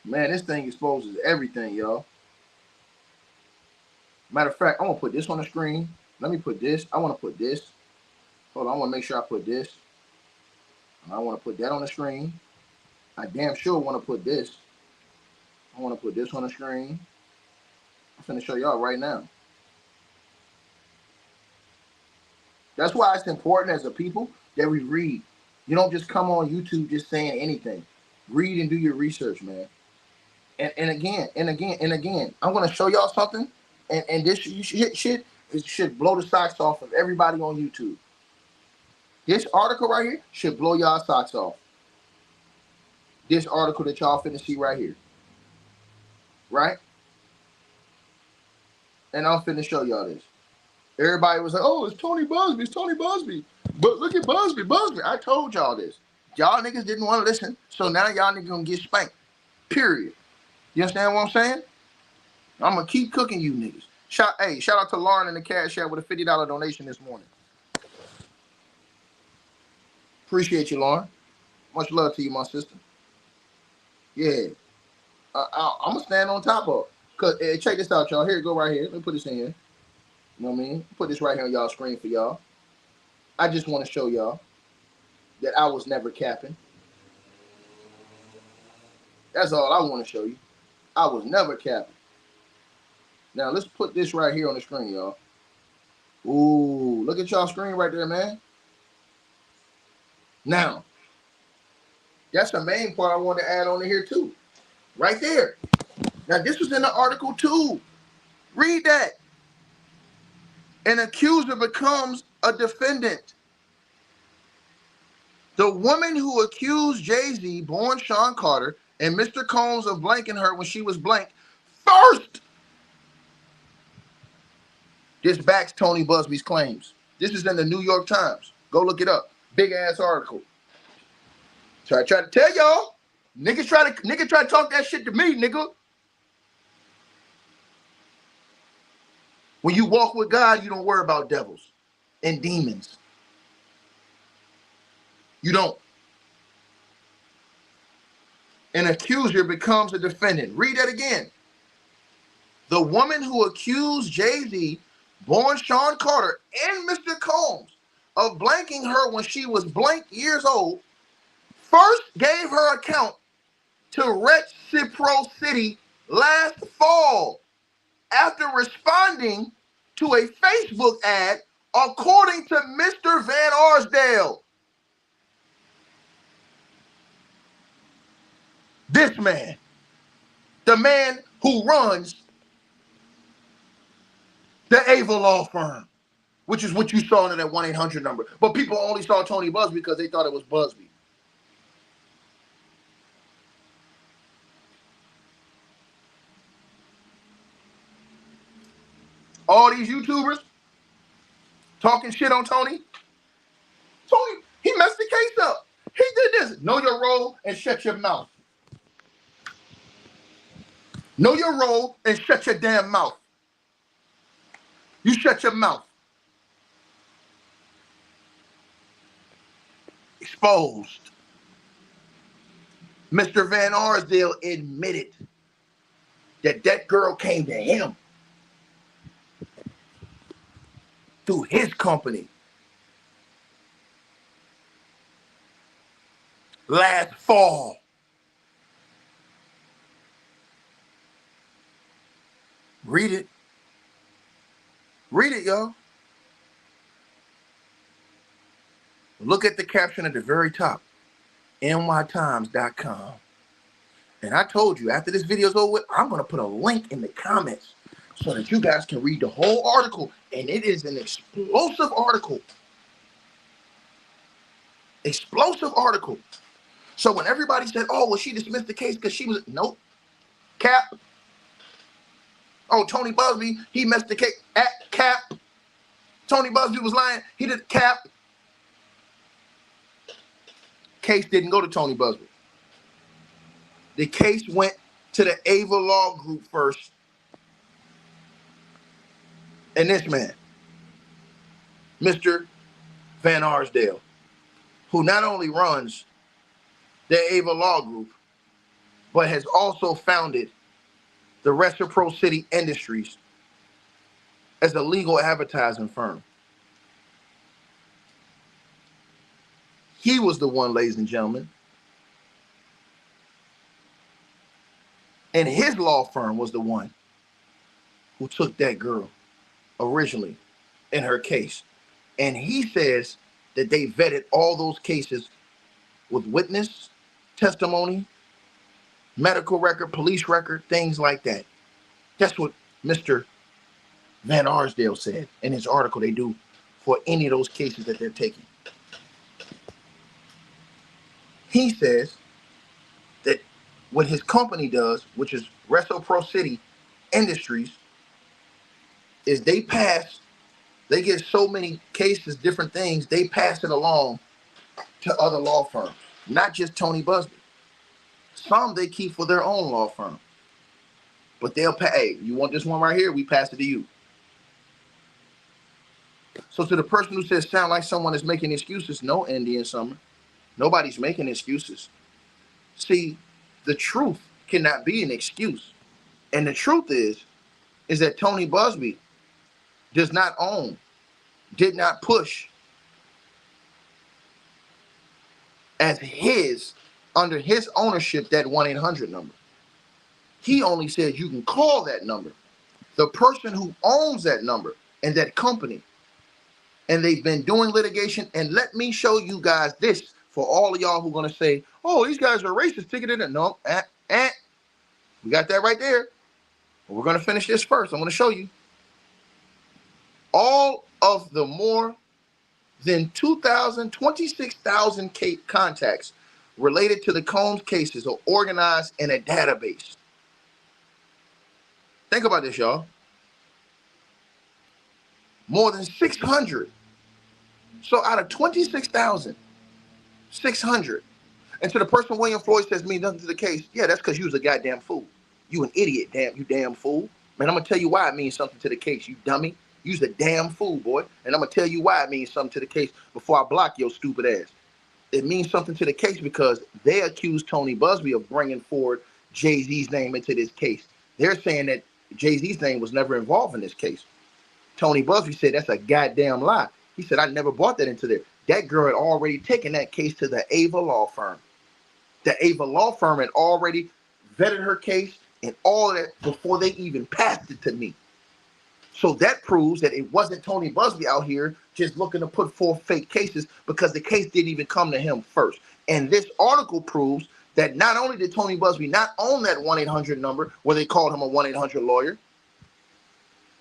Man, this thing exposes everything, y'all. Matter of fact, I'm going to put this on the screen. Let me put this. I want to put this. Hold on, I want to make sure I put this. I want to put that on the screen. I damn sure want to put this. I want to put this on the screen. I'm going to show y'all right now. That's why it's important as a people that we read. You don't just come on YouTube just saying anything. Read and do your research, man. And again, I'm gonna show y'all something, and this shit it should blow the socks off of everybody on YouTube. This article right here should blow y'all socks off. This article that y'all finna see right here, right? And I'm finna show y'all this. Everybody was like, "Oh, it's Tony Buzbee, it's Tony Buzbee." But look at Buzbee. I told y'all this. Y'all niggas didn't want to listen, so now y'all niggas gonna get spanked. Period. You understand what I'm saying? I'm gonna keep cooking you niggas. Shout out to Lauren in the Cash App with a $50 donation this morning. Appreciate you, Lauren. Much love to you, my sister. Yeah, I'm gonna stand on top of it. Cause check this out, y'all. Here, go right here. Let me put this in here. You know what I mean? Put this right here on y'all screen for y'all. I just want to show y'all that I was never capping. That's all I want to show you. I was never capping. Now let's put this right here on the screen, y'all. Ooh, look at y'all screen right there, man. Now, that's the main part I want to add on to here too. Right there. Now this was in the article too. Read that. An accuser becomes a defendant. The woman who accused Jay-Z, born Sean Carter, and Mr. Combs of blanking her when she was blank first. This backs Tony Buzbee's claims. This is in the New York Times. Go look it up. Big ass article. So I try to tell y'all, niggas try to talk that shit to me, nigga. When you walk with God, you don't worry about devils and demons. You don't. An accuser becomes a defendant. Read that again. The woman who accused Jay-Z, born Sean Carter, and Mr. Combs of blanking her when she was blank years old, first gave her account to Reciprocity last fall after responding to a Facebook ad, according to Mr. Van Arsdale. This man, the man who runs the Ava Law Firm, which is what you saw in that 1-800 number. But people only saw Tony Buzbee because they thought it was Buzbee. All these YouTubers talking shit on Tony. Tony, he messed the case up. He did this. Know your role and shut your mouth. Know your role and shut your damn mouth. You shut your mouth. Exposed. Mr. Van Arsdale admitted that that girl came to him through his company last fall. Read it. Read it, y'all. Look at the caption at the very top. nytimes.com. And I told you, after this video's over with, I'm going to put a link in the comments so that you guys can read the whole article. And it is an explosive article. Explosive article. So when everybody said, oh, well, she dismissed the case because she was, nope. Cap. Oh, Tony Buzbee, he messed the case. At cap. Tony Buzbee was lying. He did cap. Case didn't go to Tony Buzbee. The case went to the Ava Law Group first. And this man, Mr. Van Arsdale, who not only runs the Ava Law Group, but has also founded the Reciprocity Industries as a legal advertising firm. He was the one, ladies and gentlemen. And his law firm was the one who took that girl originally in her case And he says that they vetted all those cases with witness testimony, medical record, police record, things like that. That's what Mr. Van Arsdale said in his article they do for any of those cases that they're taking. He says that what his company does, which is Reciprocity Industries, is they get so many cases, different things, they pass it along to other law firms, not just Tony Buzbee. Some they keep for their own law firm. But they'll pay, hey, you want this one right here? We pass it to you. So to the person who says sound like someone is making excuses, no, Indian Summer. Nobody's making excuses. See, the truth cannot be an excuse. And the truth is that Tony Buzbee does not own, did not push as his, under his ownership, that 1-800 number. He only says you can call that number. The person who owns that number and that company, and they've been doing litigation, and let me show you guys this for all of y'all who are going to say, oh, these guys are racist, take it in. No, we got that right there. But we're going to finish this first. I'm going to show you. All of the more than 26,000 contacts related to the Combs cases are organized in a database. Think about this, y'all. More than 600. So out of 26,600, and to the person William Floyd says means nothing to the case, yeah, that's because you was a goddamn fool. You an idiot, you damn fool. Man, I'm going to tell you why it means something to the case, you dummy. You's a damn fool, boy. And I'm going to tell you why it means something to the case before I block your stupid ass. It means something to the case because they accused Tony Buzbee of bringing forward Jay-Z's name into this case. They're saying that Jay-Z's name was never involved in this case. Tony Buzbee said that's a goddamn lie. He said, I never brought that into there. That girl had already taken that case to the Ava Law firm. The Ava Law firm had already vetted her case and all of that before they even passed it to me. So that proves that it wasn't Tony Buzbee out here just looking to put forth fake cases because the case didn't even come to him first. And this article proves that not only did Tony Buzbee not own that 1-800 number where they called him a 1-800 lawyer,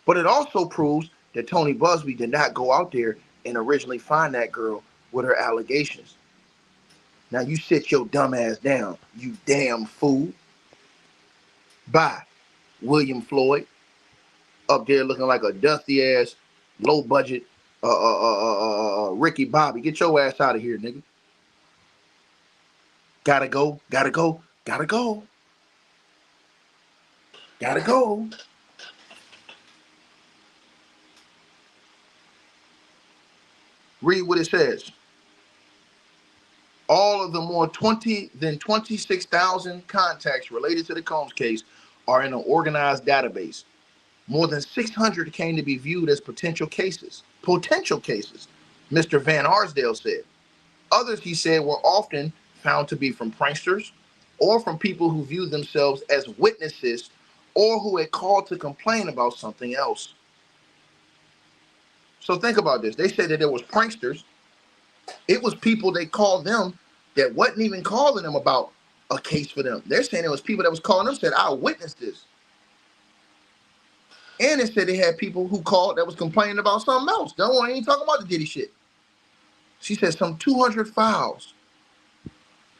but it also proves that Tony Buzbee did not go out there and originally find that girl with her allegations. Now you sit your dumb ass down, you damn fool. Bye, William Floyd. Up there looking like a dusty ass, low budget Ricky Bobby. Get your ass out of here, nigga. Gotta go, gotta go, gotta go. Gotta go. Read what it says. All of the more than 26,000 contacts related to the Combs case are in an organized database. More than 600 came to be viewed as potential cases. Potential cases, Mr. Van Arsdale said. Others, he said, were often found to be from pranksters or from people who viewed themselves as witnesses or who had called to complain about something else. So think about this. They said that there was pranksters. It was people they called them that wasn't even calling them about a case for them. They're saying it was people that was calling them said, I witnessed this. And it said they had people who called that was complaining about something else. Don't want any talking about the Diddy shit. She said some 200 files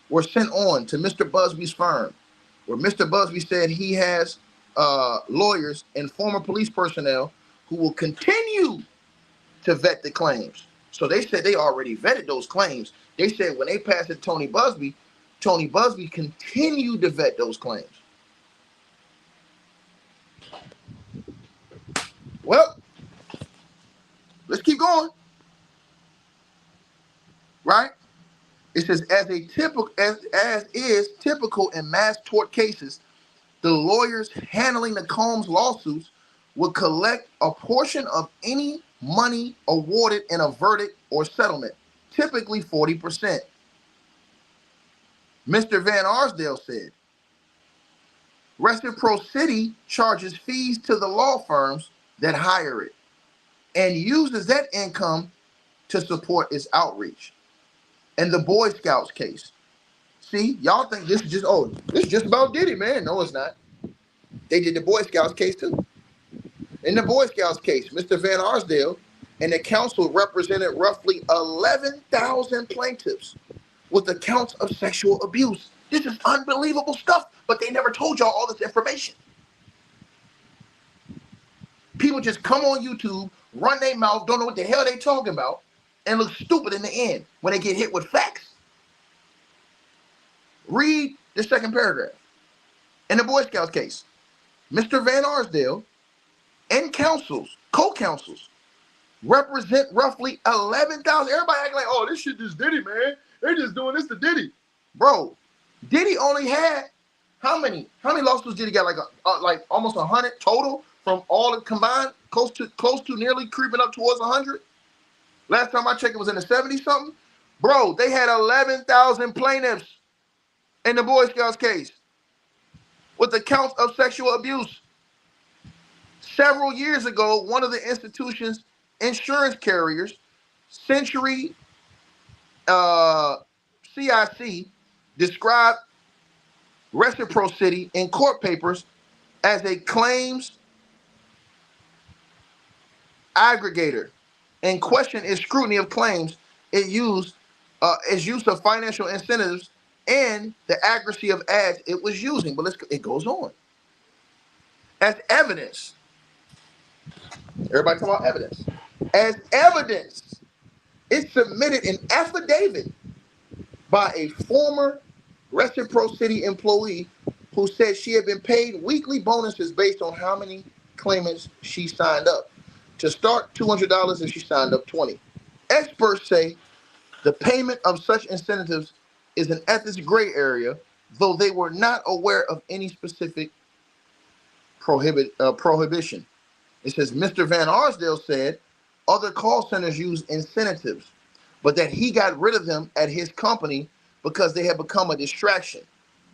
were sent on to Mr. Buzbee's firm, where Mr. Buzbee said he has lawyers and former police personnel who will continue to vet the claims. So they said they already vetted those claims. They said when they passed it to Tony Buzbee continued to vet those claims. Well, let's keep going. Right? It says, as is typical in mass tort cases, the lawyers handling the Combs lawsuits will collect a portion of any money awarded in a verdict or settlement, typically 40%. Mr. Van Arsdale said, Reciprocity charges fees to the law firms that hire it and uses that income to support its outreach. And the Boy Scouts case. See, y'all think this is just about Diddy, man. No, it's not. They did the Boy Scouts case too. In the Boy Scouts case, Mr. Van Arsdale and the council represented roughly 11,000 plaintiffs with accounts of sexual abuse. This is unbelievable stuff, but they never told y'all all this information. People just come on YouTube, run their mouth, don't know what the hell they talking about, and look stupid in the end when they get hit with facts. Read the second paragraph. In the Boy Scouts case, Mr. Van Arsdale and co-counsels, represent roughly 11,000. Everybody acting like, oh, this shit just Diddy, man. They're just doing this to Diddy. Bro, Diddy only had how many lawsuits did he got? Like almost 100 total from all the combined, close to nearly creeping up towards 100. Last time I checked, it was in the 70 something. Bro, they had 11,000 plaintiffs in the Boy Scouts case with accounts of sexual abuse. Several years ago, one of the institution's insurance carriers, Century CIC, described Reciprocity in court papers as a claims aggregator and questioned its scrutiny of claims. Its use of financial incentives and the accuracy of ads it was using. But it goes on. As evidence, everybody talking about evidence. As evidence, it submitted an affidavit by a former Reciprocity employee who said she had been paid weekly bonuses based on how many claimants she signed up. To start, $200 and she signed up 20. Experts say the payment of such incentives is an ethics gray area, though they were not aware of any specific prohibition. It says Mr. Van Arsdale said other call centers use incentives, but that he got rid of them at his company because they had become a distraction.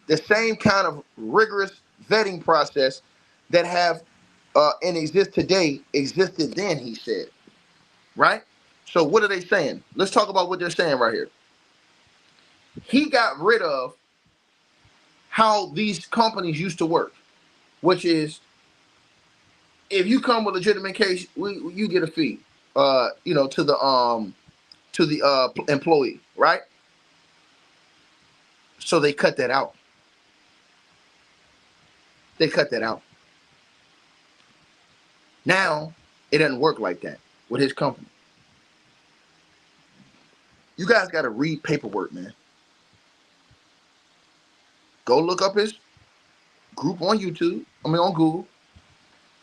The same kind of rigorous vetting process that have and exist today existed then, he said. Right? So what are they saying? Let's talk about what they're saying right here. He got rid of how these companies used to work, which is if you come with a legitimate case, you get a fee, to the employee, right? So they cut that out. Now it doesn't work like that with his company. You guys got to read paperwork, man. Go look up his group on on Google.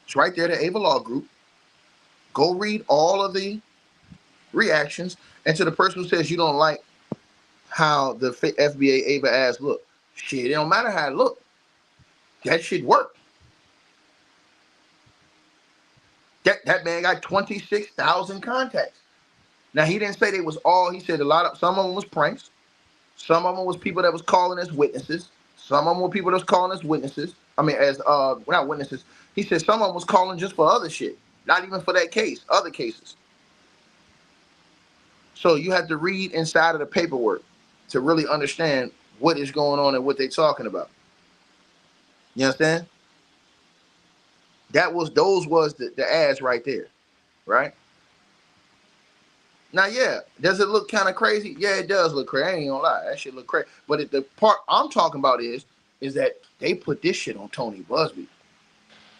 It's right there, the Ava Law Group. Go read all of the reactions. And to the person who says you don't like how the FBA Ava ads look, shit, it don't matter how it look. That shit worked. That man got 26,000 contacts. Now, he didn't say they was all. He said some of them was pranks. Some of them was people that was calling as witnesses. Some of them were people that was calling as witnesses. I mean, not witnesses. He said some of them was calling just for other shit. Not even for that case, other cases. So you have to read inside of the paperwork to really understand what is going on and what they're talking about. You understand? Those was the ads right there, right? Now, yeah, does it look kind of crazy? Yeah, it does look crazy. I ain't gonna lie, that shit look crazy. But the part I'm talking about is that they put this shit on Tony Buzbee.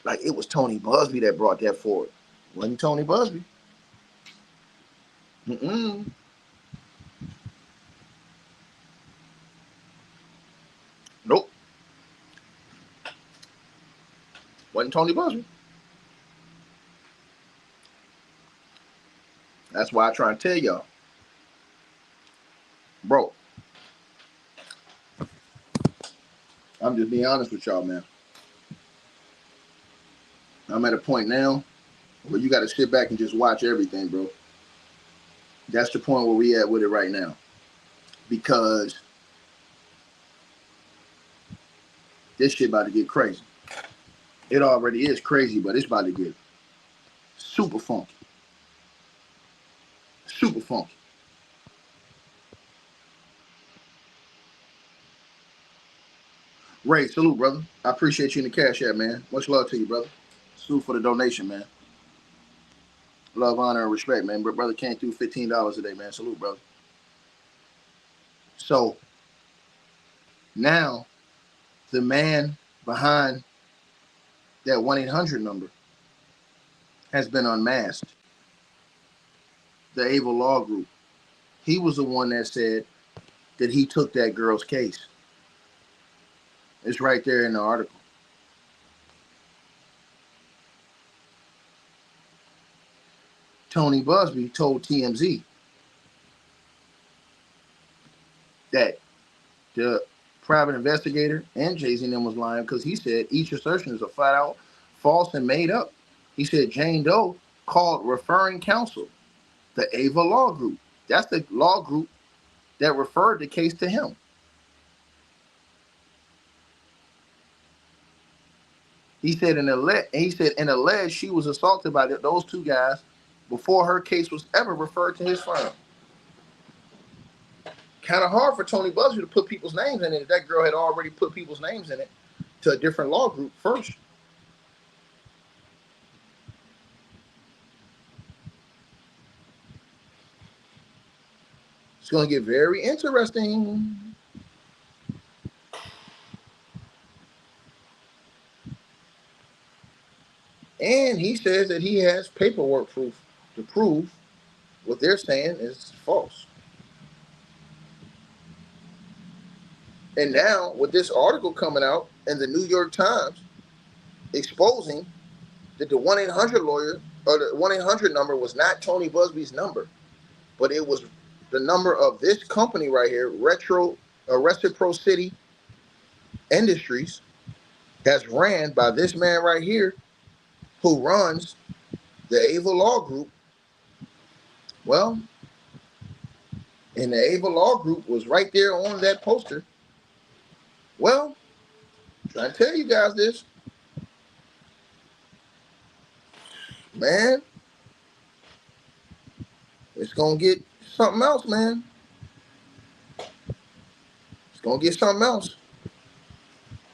Like it was Tony Buzbee that brought that forward. It wasn't Tony Buzbee. Nope. Wasn't Tony Buzbee. That's why I try to tell y'all. Bro, I'm just being honest with y'all, man. I'm at a point now where you got to sit back and just watch everything, bro. That's the point where we at with it right now. Because this shit about to get crazy. It already is crazy, but it's about to get super funky. Super funky. Ray, salute, brother. I appreciate you in the cash app, man. Much love to you, brother. Salute for the donation, man. Love, honor, and respect, man. But brother came through $15 a day, man. Salute, brother. So now the man behind that 1-800 number has been unmasked. The Ava Law Group. He was the one that said that he took that girl's case. It's right there in the article. Tony Buzbee told TMZ that the private investigator and Jay-Z and them was lying because he said each assertion is a flat out false and made up. He said Jane Doe called referring counsel, the Ava Law Group. That's the law group that referred the case to him. He said and alleged she was assaulted by those two guys before her case was ever referred to his firm. Kind of hard for Tony Buzbee to put people's names in it. That girl had already put people's names in it to a different law group first. It's going to get very interesting. And he says that he has paperwork proof to prove what they're saying is false. And now with this article coming out in the New York Times exposing that the 1-800 lawyer or the 1-800 number was not Tony Buzbee's number, but it was the number of this company right here, Reciprocity Industries, that's ran by this man right here who runs the Ava Law Group. Well, and the Ava Law Group was right there on that poster. Well, I'm trying to tell you guys this. Man, it's going to get something else, man. It's going to get something else.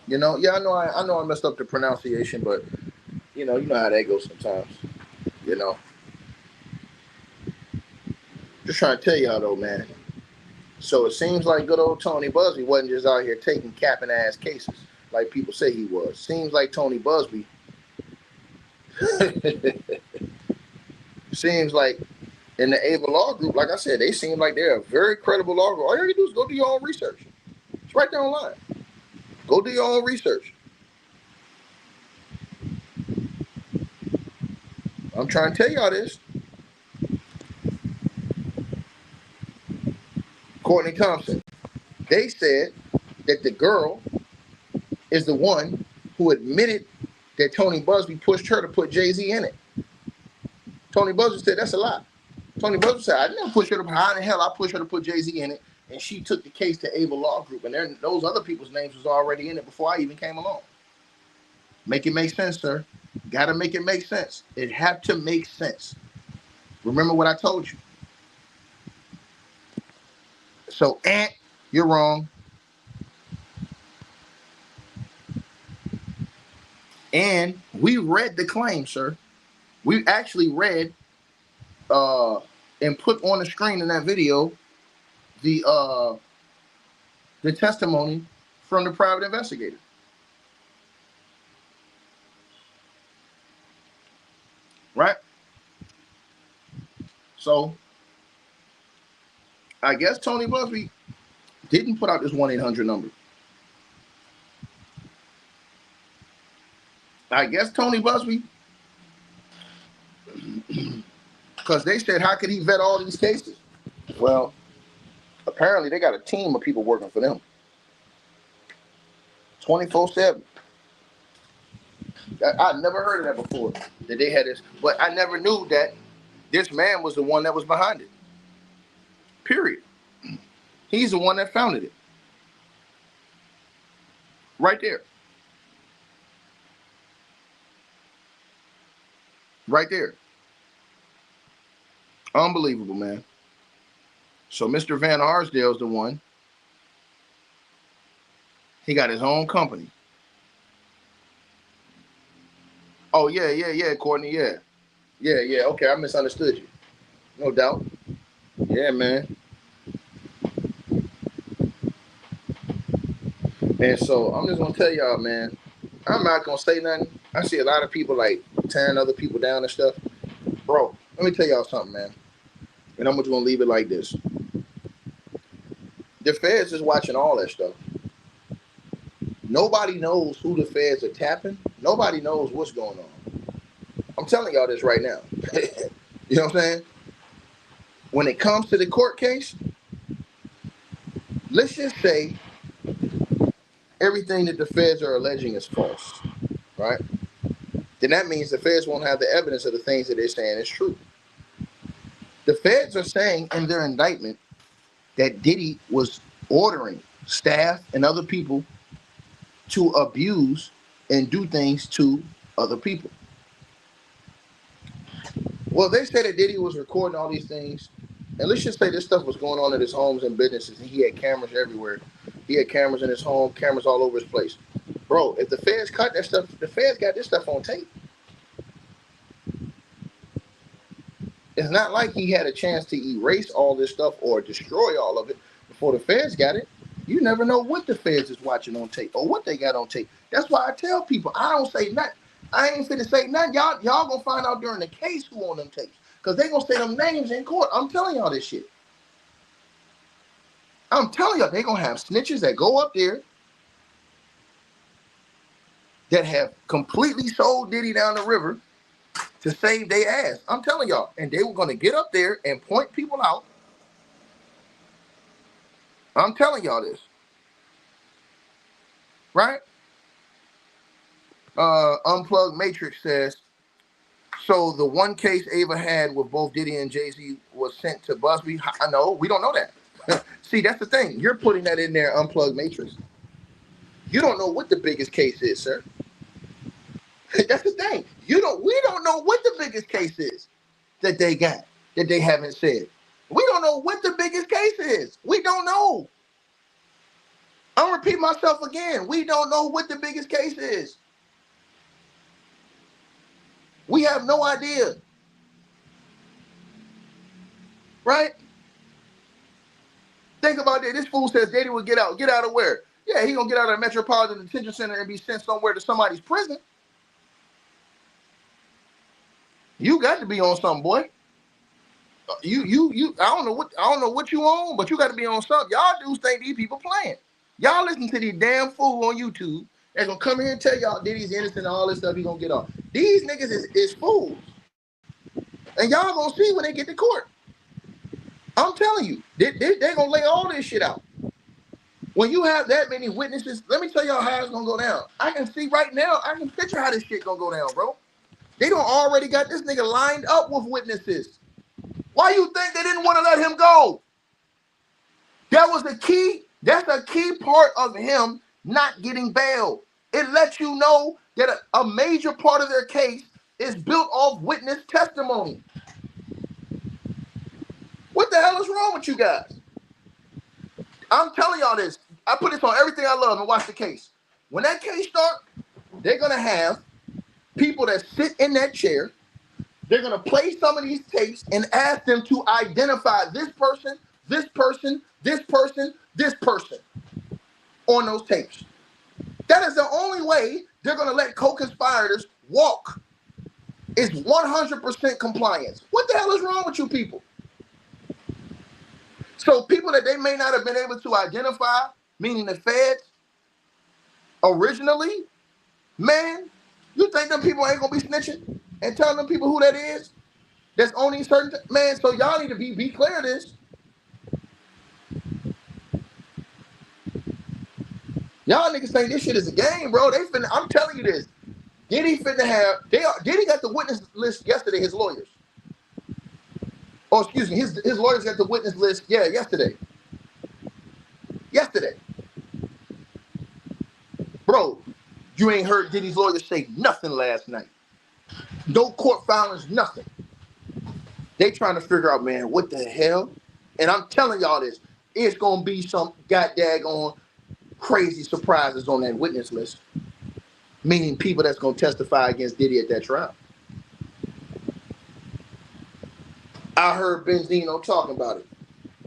You know, yeah, I know I messed up the pronunciation, but you know how that goes sometimes. You know. Just trying to tell y'all though, man. So it seems like good old Tony Buzbee wasn't just out here taking capping ass cases like people say he was. Seems like Tony Buzbee seems like in the Ava Law Group, like I said, they seem like they're a very credible law group. All you gotta do is go do your own research. It's right there online. Go do your own research. I'm trying to tell y'all this. Courtney Thompson. They said that the girl is the one who admitted that Tony Buzbee pushed her to put Jay-Z in it. Tony Buzbee said that's a lie. Tony Buzbee said, I didn't push her to, how in the hell I pushed her to put Jay-Z in it, and she took the case to Ava Law Group, and those other people's names was already in it before I even came along. Make it make sense, sir. Gotta make it make sense. It have to make sense. Remember what I told you. So, you're wrong. And we read the claim, sir. We actually read and put on the screen in that video the testimony from the private investigator. Right? So I guess Tony Buzbee didn't put out this 1-800 number. I guess Tony Buzbee, because they said, how could he vet all these cases? Well, apparently they got a team of people working for them 24/7. I never heard of that before, that they had this. But I never knew that this man was the one that was behind it. Period. He's the one that founded it. Right there. Right there. Unbelievable, man. So Mr. Van Arsdale's the one. He got his own company. Oh, yeah, Courtney, yeah. Yeah, okay, I misunderstood you. No doubt. Yeah, man. And so I'm just gonna tell y'all, man, I'm not gonna say nothing. I see a lot of people like tearing other people down and stuff. Bro, let me tell y'all something, man. And I'm just gonna leave it like this. The feds is watching all that stuff. Nobody knows who the feds are tapping. Nobody knows what's going on. I'm telling y'all this right now. You know what I'm saying? When it comes to the court case, let's just say everything that the feds are alleging is false, right? Then that means the feds won't have the evidence of the things that they're saying is true. The feds are saying in their indictment that Diddy was ordering staff and other people to abuse and do things to other people. Well, they said that Diddy was recording all these things, and let's just say this stuff was going on at his homes and businesses, and he had cameras everywhere. He had cameras in his home, cameras all over his place. Bro, if the feds cut that stuff, the feds got this stuff on tape. It's not like he had a chance to erase all this stuff or destroy all of it before the feds got it. You never know what the feds is watching on tape or what they got on tape. That's why I tell people, I don't say nothing. I ain't finna say nothing. Y'all gonna find out during the case who on them tapes. Because they gonna say them names in court. I'm telling y'all this shit. I'm telling y'all, they gonna have snitches that go up there that have completely sold Diddy down the river to save their ass. I'm telling y'all. And they were gonna get up there and point people out. I'm telling y'all this. Right? Unplugged Matrix says, so the one case Ava had with both Diddy and Jay-Z was sent to Buzbee. I know, we don't know that. See, that's the thing. You're putting that in there, Unplugged Matrix. You don't know what the biggest case is, sir. That's the thing. We don't know what the biggest case is that they got, that they haven't said. We don't know what the biggest case is. We don't know. I'm gonna repeat myself again. We don't know what the biggest case is. We have no idea. Right? Think about that. This fool says Diddy will get out. Get out of where? Yeah, he gonna get out of the Metropolitan Detention Center and be sent somewhere to somebody's prison. You got to be on something, boy. You. I don't know what you on, but you got to be on something. Y'all dudes think these people playing. Y'all listen to these damn fool on YouTube. They're gonna come here and tell y'all Diddy's innocent and all this stuff. He gonna get off. These niggas is fools, and y'all gonna see when they get to court. I'm telling you, they gonna lay all this shit out. When you have that many witnesses, let me tell y'all how it's gonna go down. I can see right now, I can picture how this shit gonna go down, bro. They don't already got this nigga lined up with witnesses. Why you think they didn't want to let him go? That was the key. That's a key part of him not getting bail. It lets you know that a major part of their case is built off witness testimony. What the hell is wrong with you guys? I'm telling y'all this. I put this on everything I love and watch the case. When that case starts, they're going to have people that sit in that chair. They're going to play some of these tapes and ask them to identify this person, this person, this person, this person on those tapes. That is the only way they're going to let co-conspirators walk. It's 100% compliance. What the hell is wrong with you people? So people that they may not have been able to identify, meaning the feds, originally, man, you think them people ain't going to be snitching and telling them people who that is? That's owning certain, man, so y'all need to be clear of this. Y'all niggas think this shit is a game, bro. I'm telling you this. Diddy got the witness list yesterday, his lawyers. Oh, excuse me, his lawyers got the witness list, yesterday. Yesterday. Bro, you ain't heard Diddy's lawyers say nothing last night. No court filings, nothing. They trying to figure out, man, what the hell? And I'm telling y'all this, it's gonna be some goddamn crazy surprises on that witness list. Meaning people that's gonna testify against Diddy at that trial. I heard Benzino talking about it.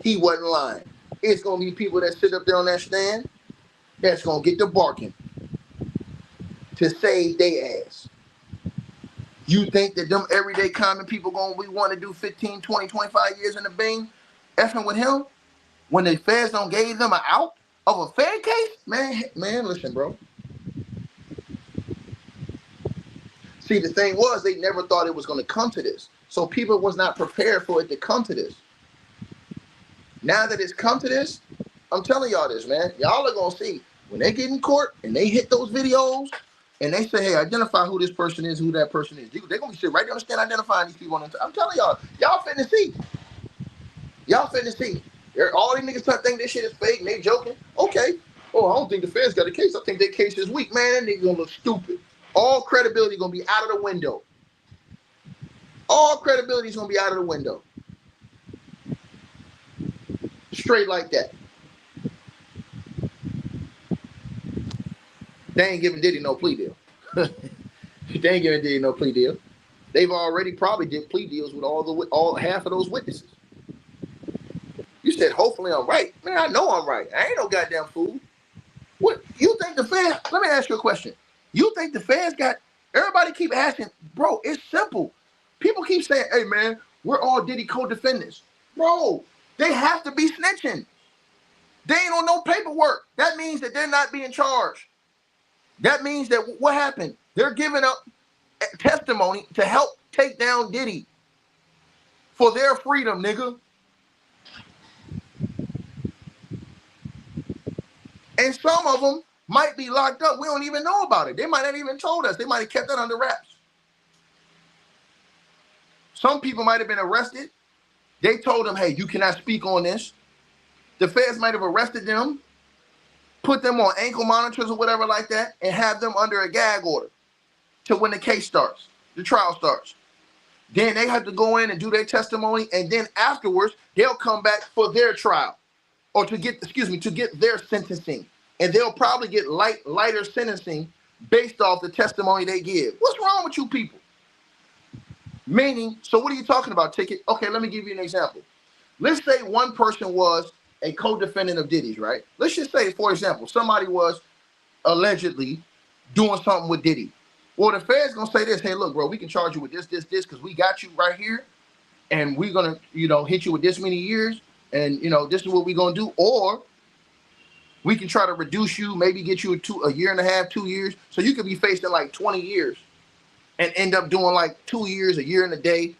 He wasn't lying. It's gonna be people that sit up there on that stand that's gonna get the barking to save their ass. You think that them everyday common people we want to do 15, 20, 25 years in the Bing effing with him when the feds don't gave them an out of a Fed case? Man, listen, bro. See, the thing was, they never thought it was going to come to this. So people was not prepared for it to come to this. Now that it's come to this, I'm telling y'all this, man. Y'all are going to see when they get in court and they hit those videos and they say, hey, identify who this person is, who that person is. They're going to be sitting right there on the stand identifying these people. I'm telling y'all finna see. Y'all finna see. All these niggas think this shit is fake and they joking. Okay. Oh, I don't think the feds got a case. I think their case is weak. Man, that nigga going to look stupid. All credibility going to be out of the window. All credibility is going to be out of the window. Straight like that. They ain't giving Diddy no plea deal. They ain't giving Diddy no plea deal. They've already probably did plea deals with all half of those witnesses. You said, hopefully I'm right. Man, I know I'm right. I ain't no goddamn fool. What you think the feds? Let me ask you a question. You think the feds got? Everybody keep asking, bro. It's simple. People keep saying, "Hey, man, we're all Diddy co-defendants." Bro, they have to be snitching. They ain't on no paperwork. That means that they're not being charged. That means that what happened? They're giving up testimony to help take down Diddy for their freedom, nigga. And some of them might be locked up. We don't even know about it. They might not even told us. They might have kept that under wraps. Some people might have been arrested. They told them, hey, you cannot speak on this. The feds might have arrested them, put them on ankle monitors or whatever like that, and have them under a gag order till when the case starts, the trial starts. Then they have to go in and do their testimony, and then afterwards, they'll come back for their trial or to get their sentencing. And they'll probably get lighter sentencing based off the testimony they give. What's wrong with you people? Meaning, so what are you talking about, Ticket? Okay, let me give you an example. Let's say one person was a co-defendant of Diddy's, right? Let's just say, for example, somebody was allegedly doing something with Diddy. Well, the Fed's gonna say this, hey, look, bro, we can charge you with this, because we got you right here, and we're gonna, hit you with this many years, and this is what we're gonna do, or we can try to reduce you, maybe get you a year and a half, 2 years, so you could be facing like 20 years and end up doing like 2 years, a year and a day,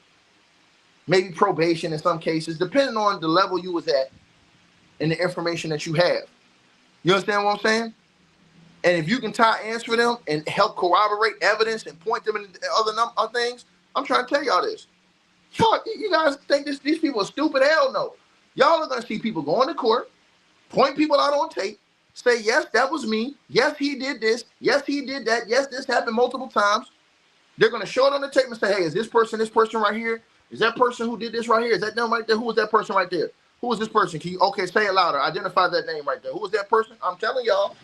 maybe probation in some cases, depending on the level you was at and the information that you have. You understand what I'm saying? And if you can tie ends for them and help corroborate evidence and point them in other things, I'm trying to tell y'all this. You guys think these people are stupid? Hell no. Y'all are going to see people going to court, point people out on tape, say, yes, that was me. Yes, he did this. Yes, he did that. Yes, this happened multiple times. They're going to show it on the tape and say, hey, is this person right here? Is that person who did this right here? Is that them right there? Who was that person right there? Who is this person? Okay, say it louder. Identify that name right there. Who is that person? I'm telling y'all,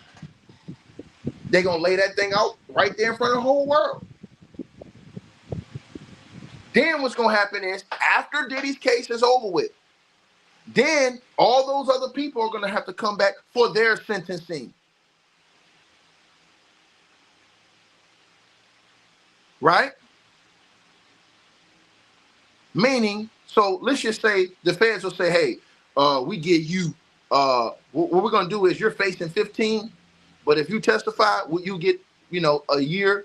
they're going to lay that thing out right there in front of the whole world. Then what's going to happen is, after Diddy's case is over with, then all those other people are going to have to come back for their sentencing. Right? Meaning, so let's just say the feds will say, hey, we give you, what we're going to do is you're facing 15, but if you testify, you get, a year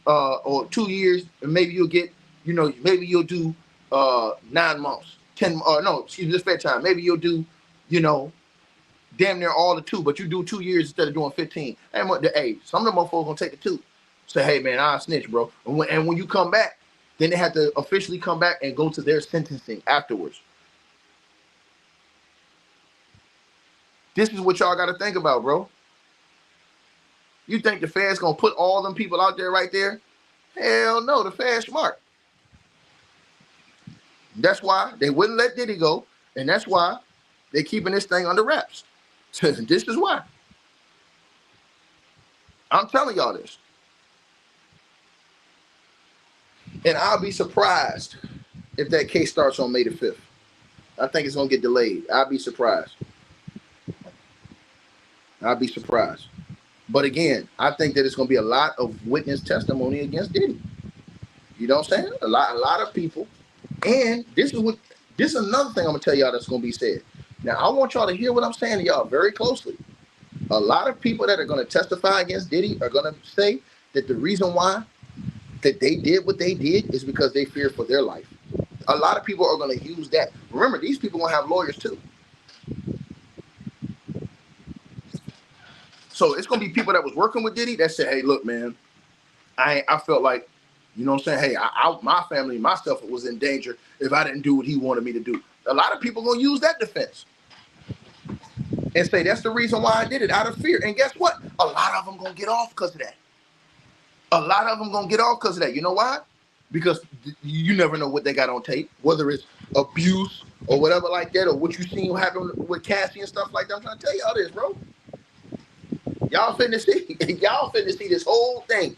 or 2 years, and maybe you'll get, maybe you'll do 9 months, 10, this fair time. Maybe you'll do, damn near all the 2, but you do 2 years instead of doing 15. Hey, some of them motherfuckers going to take it too. Say, hey, man, I'll snitch, bro. And when you come back, then they have to officially come back and go to their sentencing afterwards. This is what y'all got to think about, bro. You think the feds going to put all them people out there right there? Hell no, the feds smart. That's why they wouldn't let Diddy go, and that's why they're keeping this thing under wraps. This is why. I'm telling y'all this. And I'll be surprised if that case starts on May the 5th. I think it's going to get delayed. I'll be surprised. I'll be surprised. But again, I think that it's going to be a lot of witness testimony against Diddy. You know what I'm saying? A lot of people. And this is another thing I'm going to tell y'all that's going to be said. Now, I want y'all to hear what I'm saying to y'all very closely. A lot of people that are going to testify against Diddy are going to say that the reason why that they did what they did is because they fear for their life. A lot of people are going to use that. Remember, these people going to have lawyers too. So it's going to be people that was working with Diddy that said, hey, look, man, I felt like, you know what I'm saying? Hey, my family, my stuff was in danger if I didn't do what he wanted me to do. A lot of people going to use that defense and say that's the reason why I did it, out of fear. And guess what? A lot of them going to get off because of that. A lot of them going to get off because of that. You know why? Because you never know what they got on tape, whether it's abuse or whatever like that, or what you seen happen with Cassie and stuff like that. I'm trying to tell y'all this, bro. Y'all finna see this whole thing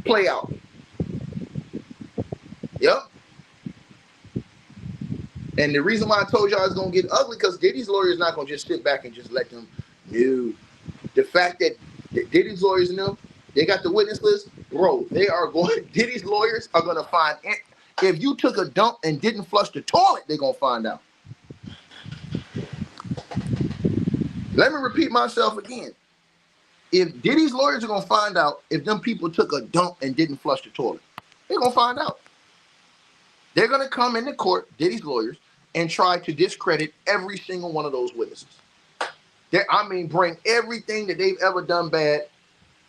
play out. Yep. And the reason why I told y'all it's gonna get ugly, because Diddy's lawyer is not gonna just sit back and just let them do. The fact that Diddy's lawyers and them, they got the witness list, bro. Diddy's lawyers are gonna find if you took a dump and didn't flush the toilet, they're gonna find out. Let me repeat myself again. If Diddy's lawyers are gonna find out if them people took a dump and didn't flush the toilet, they're gonna find out. They're gonna come into court, Diddy's lawyers, and try to discredit every single one of those witnesses. Bring everything that they've ever done bad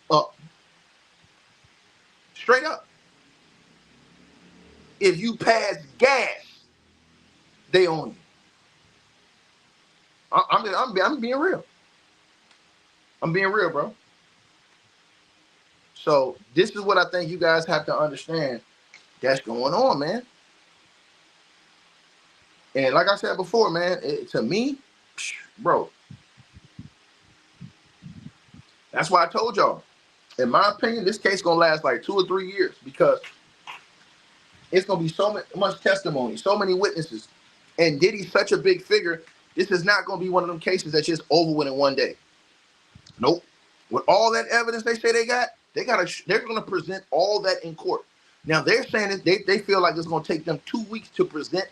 up. Straight up. If you pass gas, they own you. I'm being real. I'm being real, bro. So this is what I think you guys have to understand that's going on, man. And like I said before, man, to me, bro, that's why I told y'all, in my opinion, this case gonna last like 2 or 3 years, because it's gonna be so much testimony, so many witnesses, and Diddy's such a big figure. This is not gonna be one of them cases that's just over with in one day. Nope. With all that evidence they say they're gonna present all that in court. Now they're saying that they feel like it's gonna take them 2 weeks to present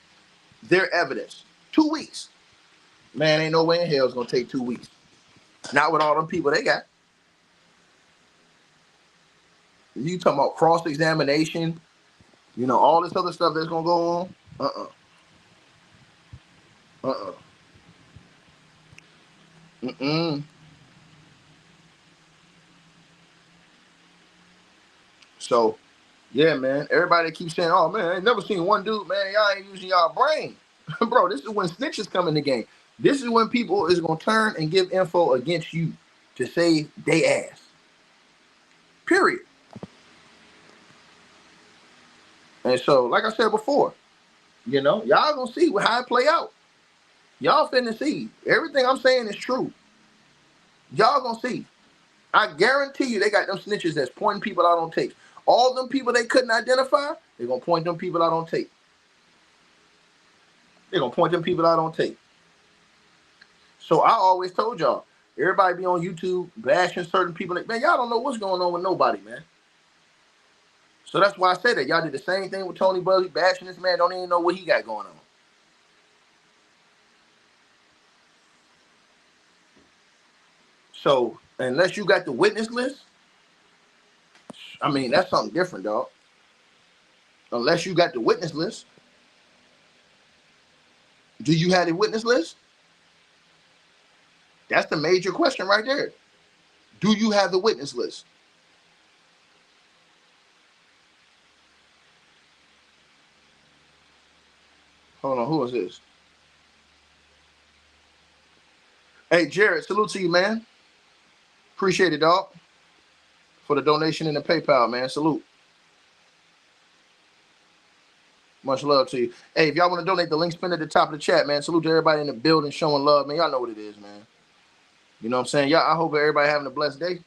their evidence. 2 weeks. Man, ain't no way in hell it's gonna take 2 weeks. Not with all them people they got. You talking about cross-examination, all this other stuff that's gonna go on. So, yeah, man. Everybody keeps saying, "Oh man, I ain't never seen one dude, man. Y'all ain't using y'all brain." Bro, this is when snitches come in the game. This is when people is gonna turn and give info against you to save they ass. Period. And so, like I said before, y'all gonna see how it play out. Y'all finna see. Everything I'm saying is true. Y'all gonna see. I guarantee you they got them snitches that's pointing people out on tape. All them people they couldn't identify, they're gonna point them people out on tape. They're gonna point them people out on tape. So I always told y'all, everybody be on YouTube bashing certain people. Man, y'all don't know what's going on with nobody, man. So that's why I say that. Y'all did the same thing with Tony Buzbee, bashing this man, don't even know what he got going on. So unless you got the witness list, that's something different, dog. Unless you got the witness list. Do you have the witness list? That's the major question right there. Do you have the witness list? Hold on, who is this? Hey, Jared, salute to you, man. Appreciate it, dog. For the donation and the PayPal, man. Salute. Much love to you. Hey, if y'all want to donate, the link's pinned at the top of the chat, man. Salute to everybody in the building showing love, man. Y'all know what it is, man. You know what I'm saying? Yeah, I hope everybody having a blessed day.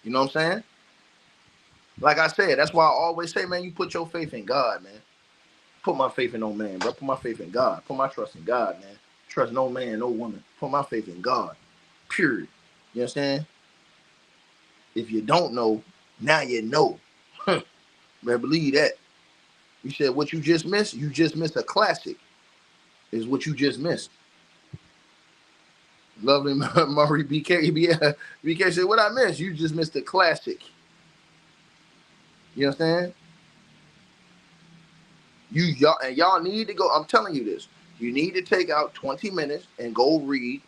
You know what I'm saying? Like I said, that's why I always say, man, you put your faith in God, man. Put my faith in no man, bro. Put my faith in God. Put my trust in God, man. Trust no man, no woman. Put my faith in God. Period. You understand? If you don't know, now you know. Man, believe that. You said what you just missed? You just missed a classic. Is what you just missed. Lovely Murray BK said, what I missed? You just missed a classic. You understand? Y'all need to go. I'm telling you this. You need to take out 20 minutes and go read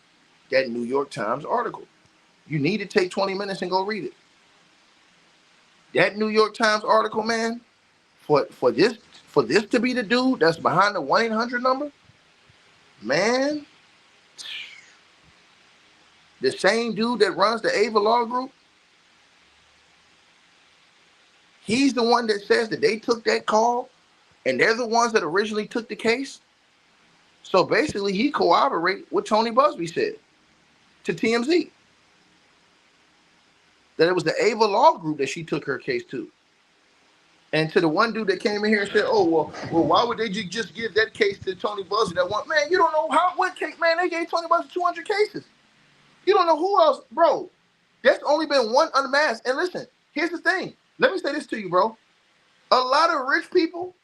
that New York Times article. You need to take 20 minutes and go read it. That New York Times article, man, for this to be the dude that's behind the 1-800 number, man, the same dude that runs the Ava Law Group, he's the one that says that they took that call and they're the ones that originally took the case. So basically, he corroborated what Tony Buzbee said to TMZ. That it was the Ava Law Group that she took her case to. And to the one dude that came in here and said, oh, well, why would they just give that case to Tony Buzbee? That one, man, you don't know what case, man, they gave Tony Buzbee 200 cases. You don't know who else, bro. There's only been one unmasked. And listen, here's the thing. Let me say this to you, bro. A lot of rich people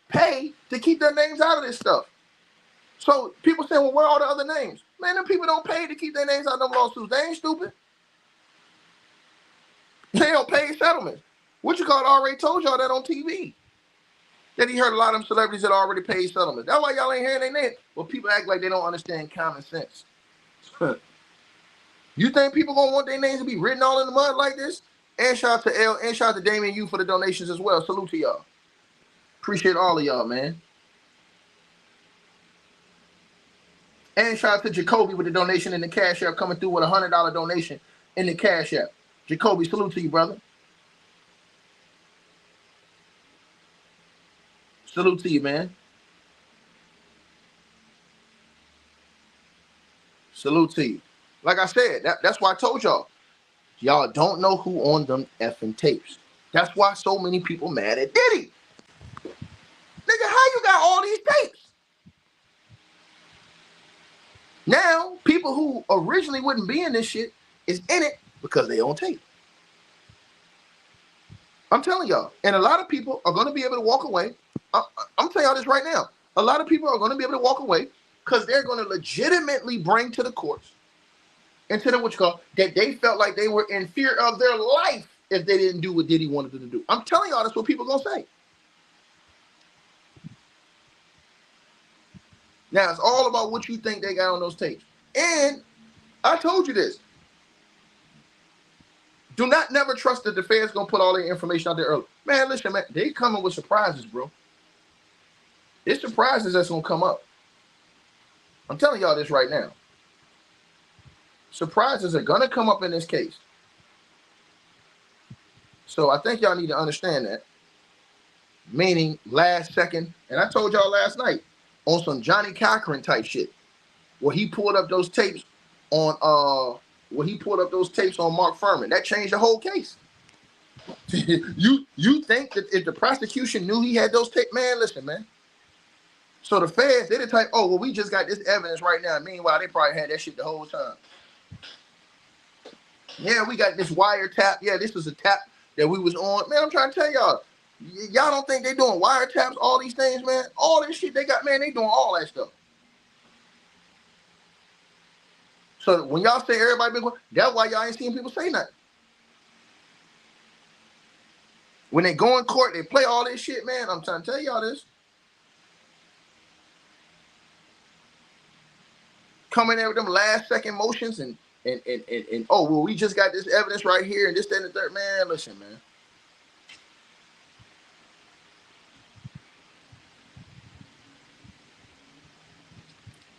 pay to keep their names out of this stuff. So people say, well, where are all the other names? Man, them people don't pay to keep their names out of them lawsuits. They ain't stupid. They don't pay settlements. What you call it already told y'all that on TV. That he heard a lot of them celebrities that already paid settlements. That's why y'all ain't hearing their name. Well, people act like they don't understand common sense. You think people gonna want their names to be written all in the mud like this? And shout out to L and shout out to Damien U for the donations as well. Salute to y'all. Appreciate all of y'all, man. And shout out to Jacoby with the donation in the Cash App, coming through with a $100 donation in the Cash App. Jacoby, salute to you, brother. Salute to you, man. Salute to you. Like I said, that's why I told y'all. Y'all don't know who on them effing tapes. That's why so many people mad at Diddy. Nigga, how you got all these tapes? Now, people who originally wouldn't be in this shit is in it because they on tape. I'm telling y'all. And a lot of people are going to be able to walk away. I'm telling y'all this right now. A lot of people are going to be able to walk away because they're going to legitimately bring to the courts and to the that they felt like they were in fear of their life if they didn't do what Diddy wanted them to do. I'm telling y'all that's what people are going to say. Now, it's all about what you think they got on those tapes. And I told you this. Do not never trust that the Fed's going to put all their information out there early. Man, listen, man, they coming with surprises, bro. It's surprises that's going to come up. I'm telling y'all this right now. Surprises are going to come up in this case. So I think y'all need to understand that. Meaning last second, and I told y'all last night, on some Johnny Cochran type shit, where he pulled up those tapes on Mark Furman. That changed the whole case. you think that if the prosecution knew he had those tapes, man, listen, man. So the feds, they the type, oh, well, we just got this evidence right now. Meanwhile, they probably had that shit the whole time. Yeah, we got this wiretap. Yeah, this was a tap that we was on. Man, I'm trying to tell y'all. Y'all don't think they doing wiretaps, all these things, man? All this shit they got, man, they doing all that stuff. So when y'all say everybody been, that's why y'all ain't seeing people say nothing. When they go in court, they play all this shit, man. I'm trying to tell y'all this. Coming there with them last second motions and oh, well, we just got this evidence right here and this, that, and the third. Man, listen, man.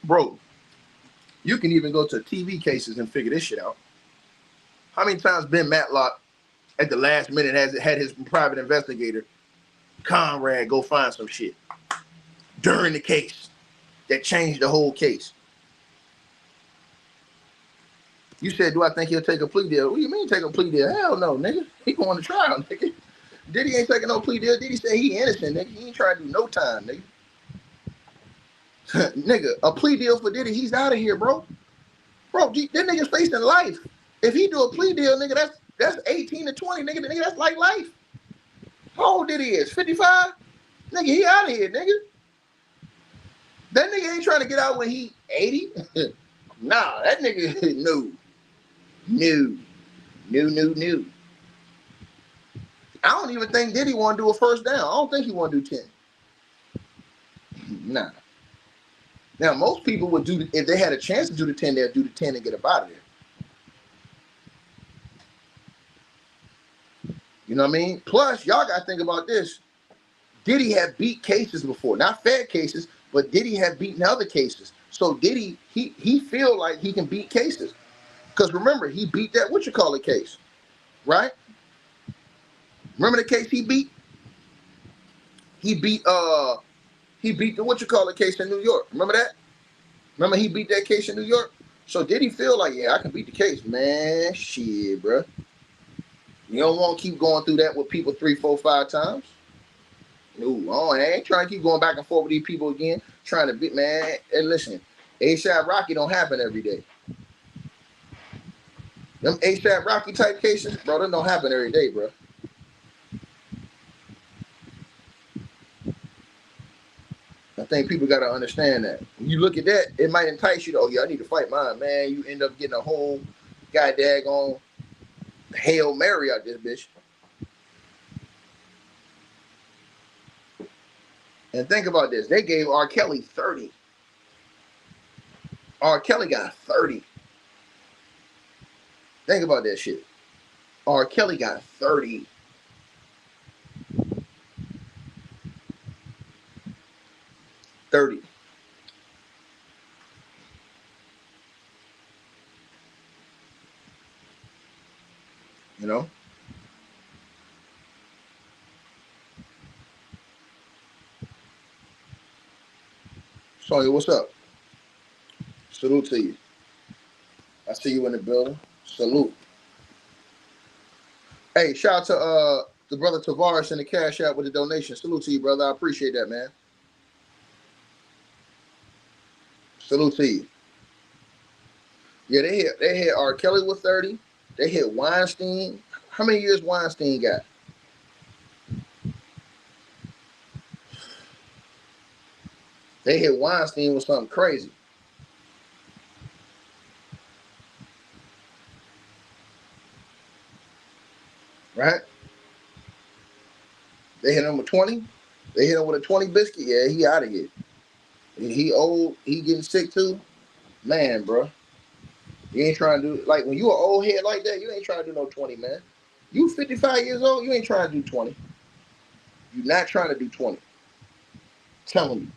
Bro, you can even go to TV cases and figure this shit out. How many times Ben Matlock at the last minute has had his private investigator Conrad, go find some shit during the case that changed the whole case. You said, do I think he'll take a plea deal? What do you mean take a plea deal? Hell no, nigga. He going to trial, nigga. Diddy ain't taking no plea deal. Diddy say he innocent, nigga. He ain't trying to do no time, nigga. Nigga, a plea deal for Diddy, he's out of here, bro. Bro, that nigga's facing life. If he do a plea deal, nigga, that's 18 to 20, nigga. Nigga, that's like life. How old Diddy is? 55? Nigga, he out of here, nigga. That nigga ain't trying to get out when he 80. Nah, that nigga, no. I don't even think Diddy want to do a first down. I don't think he want to do 10. Nah. Now, most people would do, if they had a chance to do the 10, they'd do the 10 and get up out of there. You know what I mean? Plus, y'all got to think about this. Diddy had beat cases before. Not fair cases, but Diddy had beaten other cases. So Diddy, he feel like he can beat cases. Because remember, he beat that what-you-call-it case. Right? Remember the case he beat? He beat the what-you-call-it case in New York. Remember that? Remember he beat that case in New York? So Diddy feel like, yeah, I can beat the case. Man, shit, bro. You don't want to keep going through that with people 3, 4, 5 times. No, I ain't trying to keep going back and forth with these people again. Trying to beat, man. And listen, ASAP Rocky don't happen every day. Them ASAP Rocky type cases, bro, them don't happen every day, bro. I think people got to understand that. When you look at that, it might entice you to, oh, yeah, I need to fight mine, man. You end up getting a whole goddamn Hail Mary out this bitch. And think about this. They gave R. Kelly 30. R. Kelly got 30. Think about that shit. R. Kelly got 30. You know? Sonya, what's up? Salute to you. I see you in the building. Salute. Hey, shout out to the brother Tavares in the Cash App with the donation. Salute to you, brother. I appreciate that, man. Salute to you. Yeah, they hit R. Kelly with 30. They hit Weinstein. How many years Weinstein got? They hit Weinstein with something crazy. Right? They hit him with 20. They hit him with a 20 biscuit. Yeah, he out of here. He old. He getting sick too. Man, bro. You ain't trying to do, like, when you an old head like that, you ain't trying to do no 20, man. You 55 years old, you ain't trying to do 20. You're not trying to do 20. Telling you.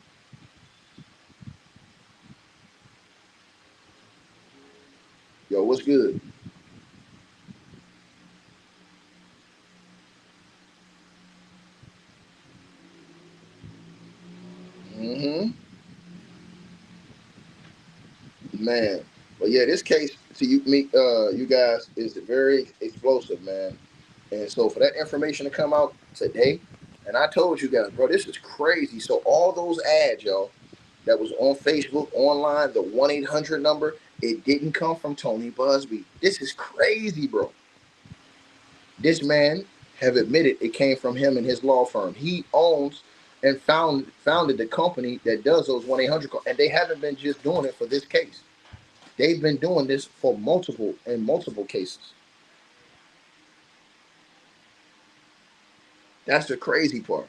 Yo, what's good? Mm-hmm. Man. But yeah, this case to you guys is very explosive, man. And so for that information to come out today, and I told you guys, bro, this is crazy. So all those ads, y'all, that was on Facebook, online, the 1-800 number, it didn't come from Tony Buzbee. This is crazy, bro. This man have admitted it came from him and his law firm. He owns and founded the company that does those 1-800 calls. And they haven't been just doing it for this case. They've been doing this for multiple cases. That's the crazy part.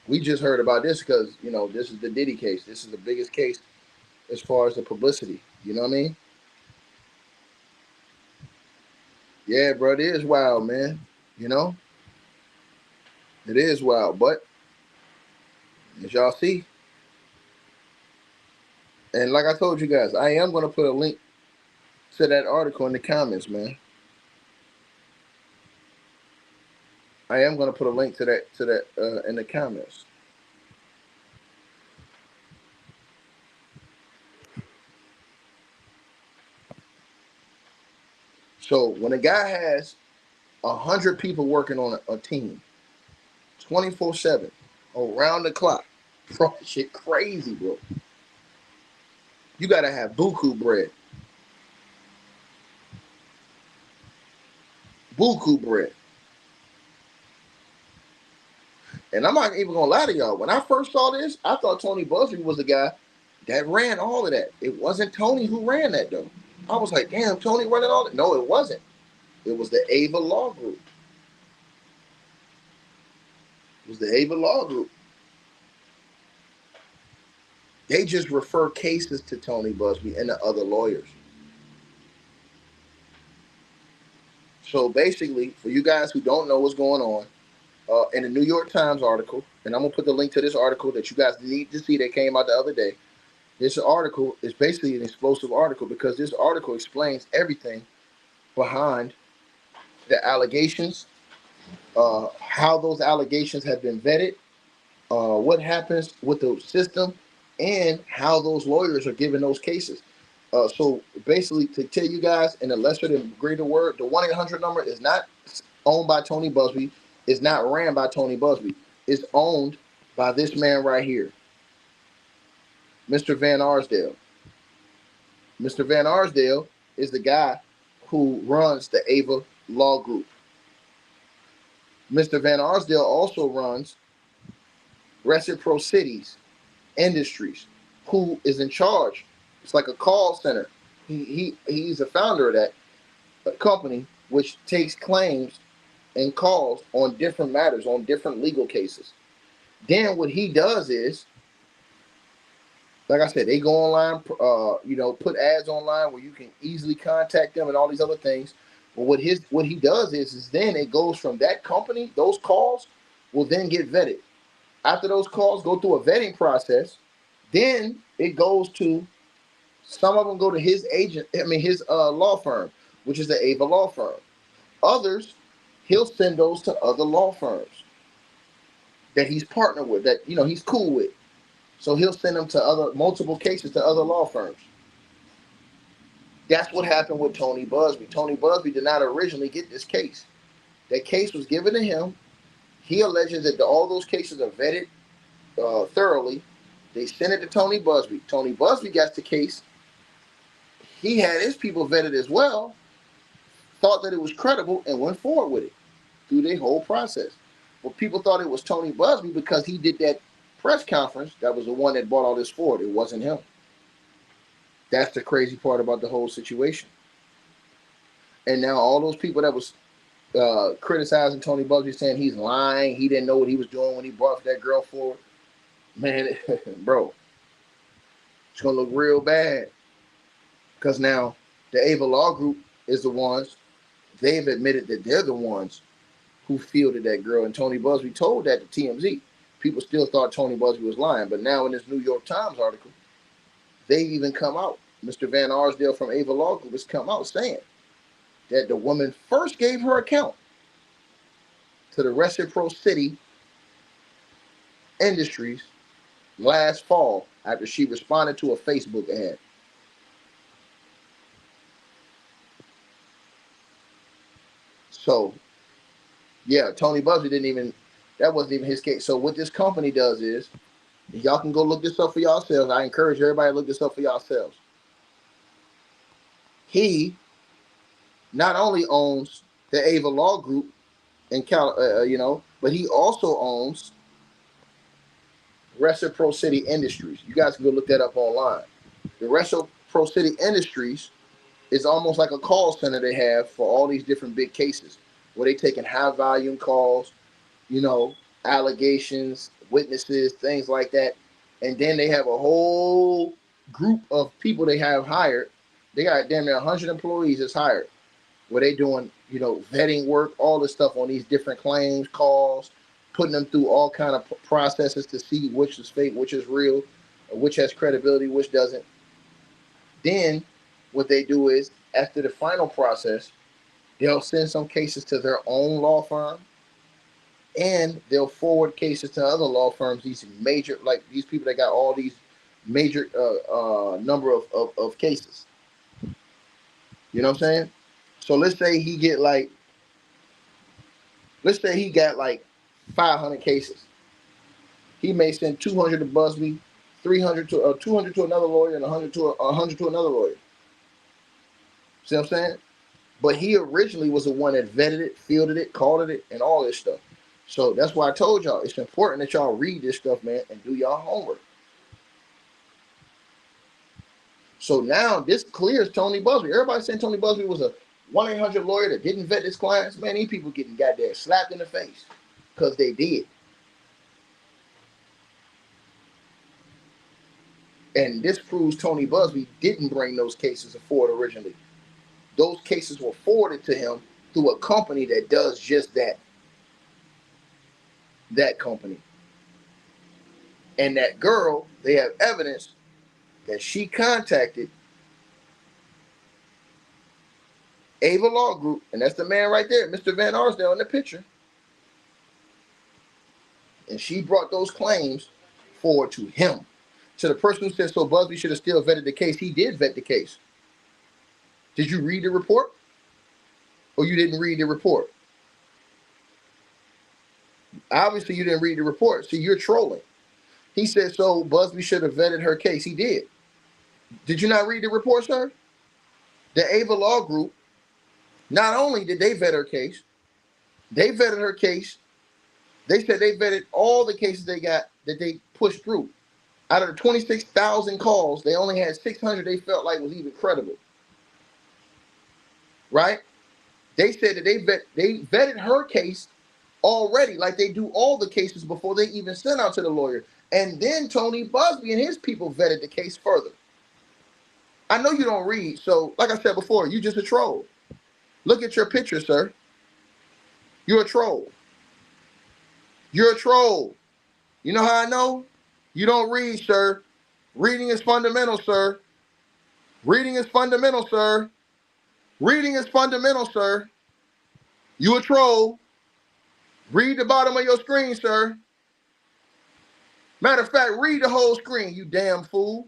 We just heard about this because, this is the Diddy case. This is the biggest case as far as the publicity. You know what I mean? Yeah, bro, it is wild, man. It is wild. But as y'all see, and like I told you guys, I am going to put a link to that article in the comments, man. I am going to put a link to that in the comments. So when a guy has 100 people working on a team, 24/7, around the clock, bro, shit crazy, bro. You gotta have buku bread, buku bread. And I'm not even gonna lie to y'all. When I first saw this, I thought Tony Buzbee was the guy that ran all of that. It wasn't Tony who ran that though. I was like, damn, Tony running all that. No, it wasn't. It was the Ava Law Group. It was the Ava Law Group. They just refer cases to Tony Buzbee and the other lawyers. So basically, for you guys who don't know what's going on, in the New York Times article, and I'm gonna put the link to this article that you guys need to see that came out the other day. This article is basically an explosive article because this article explains everything behind the allegations, how those allegations have been vetted, what happens with the system, and how those lawyers are given those cases. So basically, to tell you guys in a lesser than greater word, the 1-800 number is not owned by Tony Buzbee. It's not ran by Tony Buzbee. It's owned by this man right here, Mr. Van Arsdale. Mr. Van Arsdale is the guy who runs the Ava Law Group. Mr. Van Arsdale also runs Reciprocity Industries, who is in charge. It's like a call center. He's a founder of that company, which takes claims and calls on different matters, on different legal cases. Then what he does is, like I said, they go online, put ads online where you can easily contact them and all these other things. But what he does is then it goes from that company, those calls will then get vetted. After those calls go through a vetting process, then it goes to, some of them go to his his law firm, which is the Ava Law Firm. Others, he'll send those to other law firms that he's partnered with, that he's cool with. So he'll send them to multiple cases to other law firms. That's what happened with Tony Buzbee. Tony Buzbee did not originally get this case. That case was given to him. He alleges that all those cases are vetted thoroughly. They sent it to Tony Buzbee. Tony Buzbee got the case. He had his people vetted as well, thought that it was credible, and went forward with it through the whole process. But people thought it was Tony Buzbee because he did that press conference. That was the one that brought all this forward. It wasn't him. That's the crazy part about the whole situation. And now all those people that was criticizing Tony Buzbee, saying he's lying, he didn't know what he was doing when he brought that girl forward. Man, bro, it's going to look real bad. Because now the Ava Law Group is the ones, they've admitted that they're the ones who fielded that girl. And Tony Buzbee told that to TMZ. People still thought Tony Buzbee was lying. But now in this New York Times article, they even come out. Mr. Van Arsdale from Ava Law Group has come out saying that the woman first gave her account to the Reciprocity Industries last fall after she responded to a Facebook ad. So, yeah, Tony Buzbee that wasn't even his case. So what this company does is, y'all can go look this up for yourselves. I encourage everybody to look this up for yourselves. He not only owns the Ava Law Group in but he also owns Reciprocity Industries. You guys can go look that up online. The Reciprocity Industries is almost like a call center they have for all these different big cases where they taking high volume calls, allegations, witnesses, things like that. And then they have a whole group of people they have hired. They got damn near 100 employees that's hired where they doing, vetting work, all this stuff on these different claims, calls, putting them through all kind of processes to see which is fake, which is real, which has credibility, which doesn't. Then what they do is, after the final process, they'll send some cases to their own law firm. and they'll forward cases to other law firms. These major, like these people that got all these major number of cases. You know what I'm saying? So let's say he get like, let's say he got like 500 cases. He may send 200 to Buzbee, 300 to 200 to another lawyer, and 100 to another lawyer. See what I'm saying? But he originally was the one that vetted it, fielded it, called it, and all this stuff. So that's why I told y'all it's important that y'all read this stuff, man, and do y'all homework. So now this clears Tony Buzbee. Everybody saying Tony Buzbee was a 1-800 lawyer that didn't vet his clients. Man, these people getting goddamn slapped in the face because they did. And this proves Tony Buzbee didn't bring those cases forward originally. Those cases were forwarded to him through a company that does just that. That company. And that girl, they have evidence that she contacted Ava Law Group, and that's the man right there, Mr. Van Arsdale in the picture. And she brought those claims forward to him. So the person who said, so Buzbee should have still vetted the case, he did vet the case. Did you read the report? Or you didn't read the report? Obviously, you didn't read the report, so you're trolling. He said, so Buzbee should have vetted her case. He did. Did you not read the report, sir? The Ava Law Group, not only did they vet her case, they vetted her case. They said they vetted all the cases they got that they pushed through. Out of the 26,000 calls, they only had 600 they felt like was even credible. Right? They said that they vetted her case already, like they do all the cases before they even send out to the lawyer. And then Tony Buzbee and his people vetted the case further. I know you don't read, so like I said before, you just a troll. Look at your picture, sir. You're a troll. You're a troll. You know how I know? You don't read, sir. Reading is fundamental, sir. Reading is fundamental, sir. Reading is fundamental, sir. You a troll. Read the bottom of your screen, sir. Matter of fact, read the whole screen, you damn fool.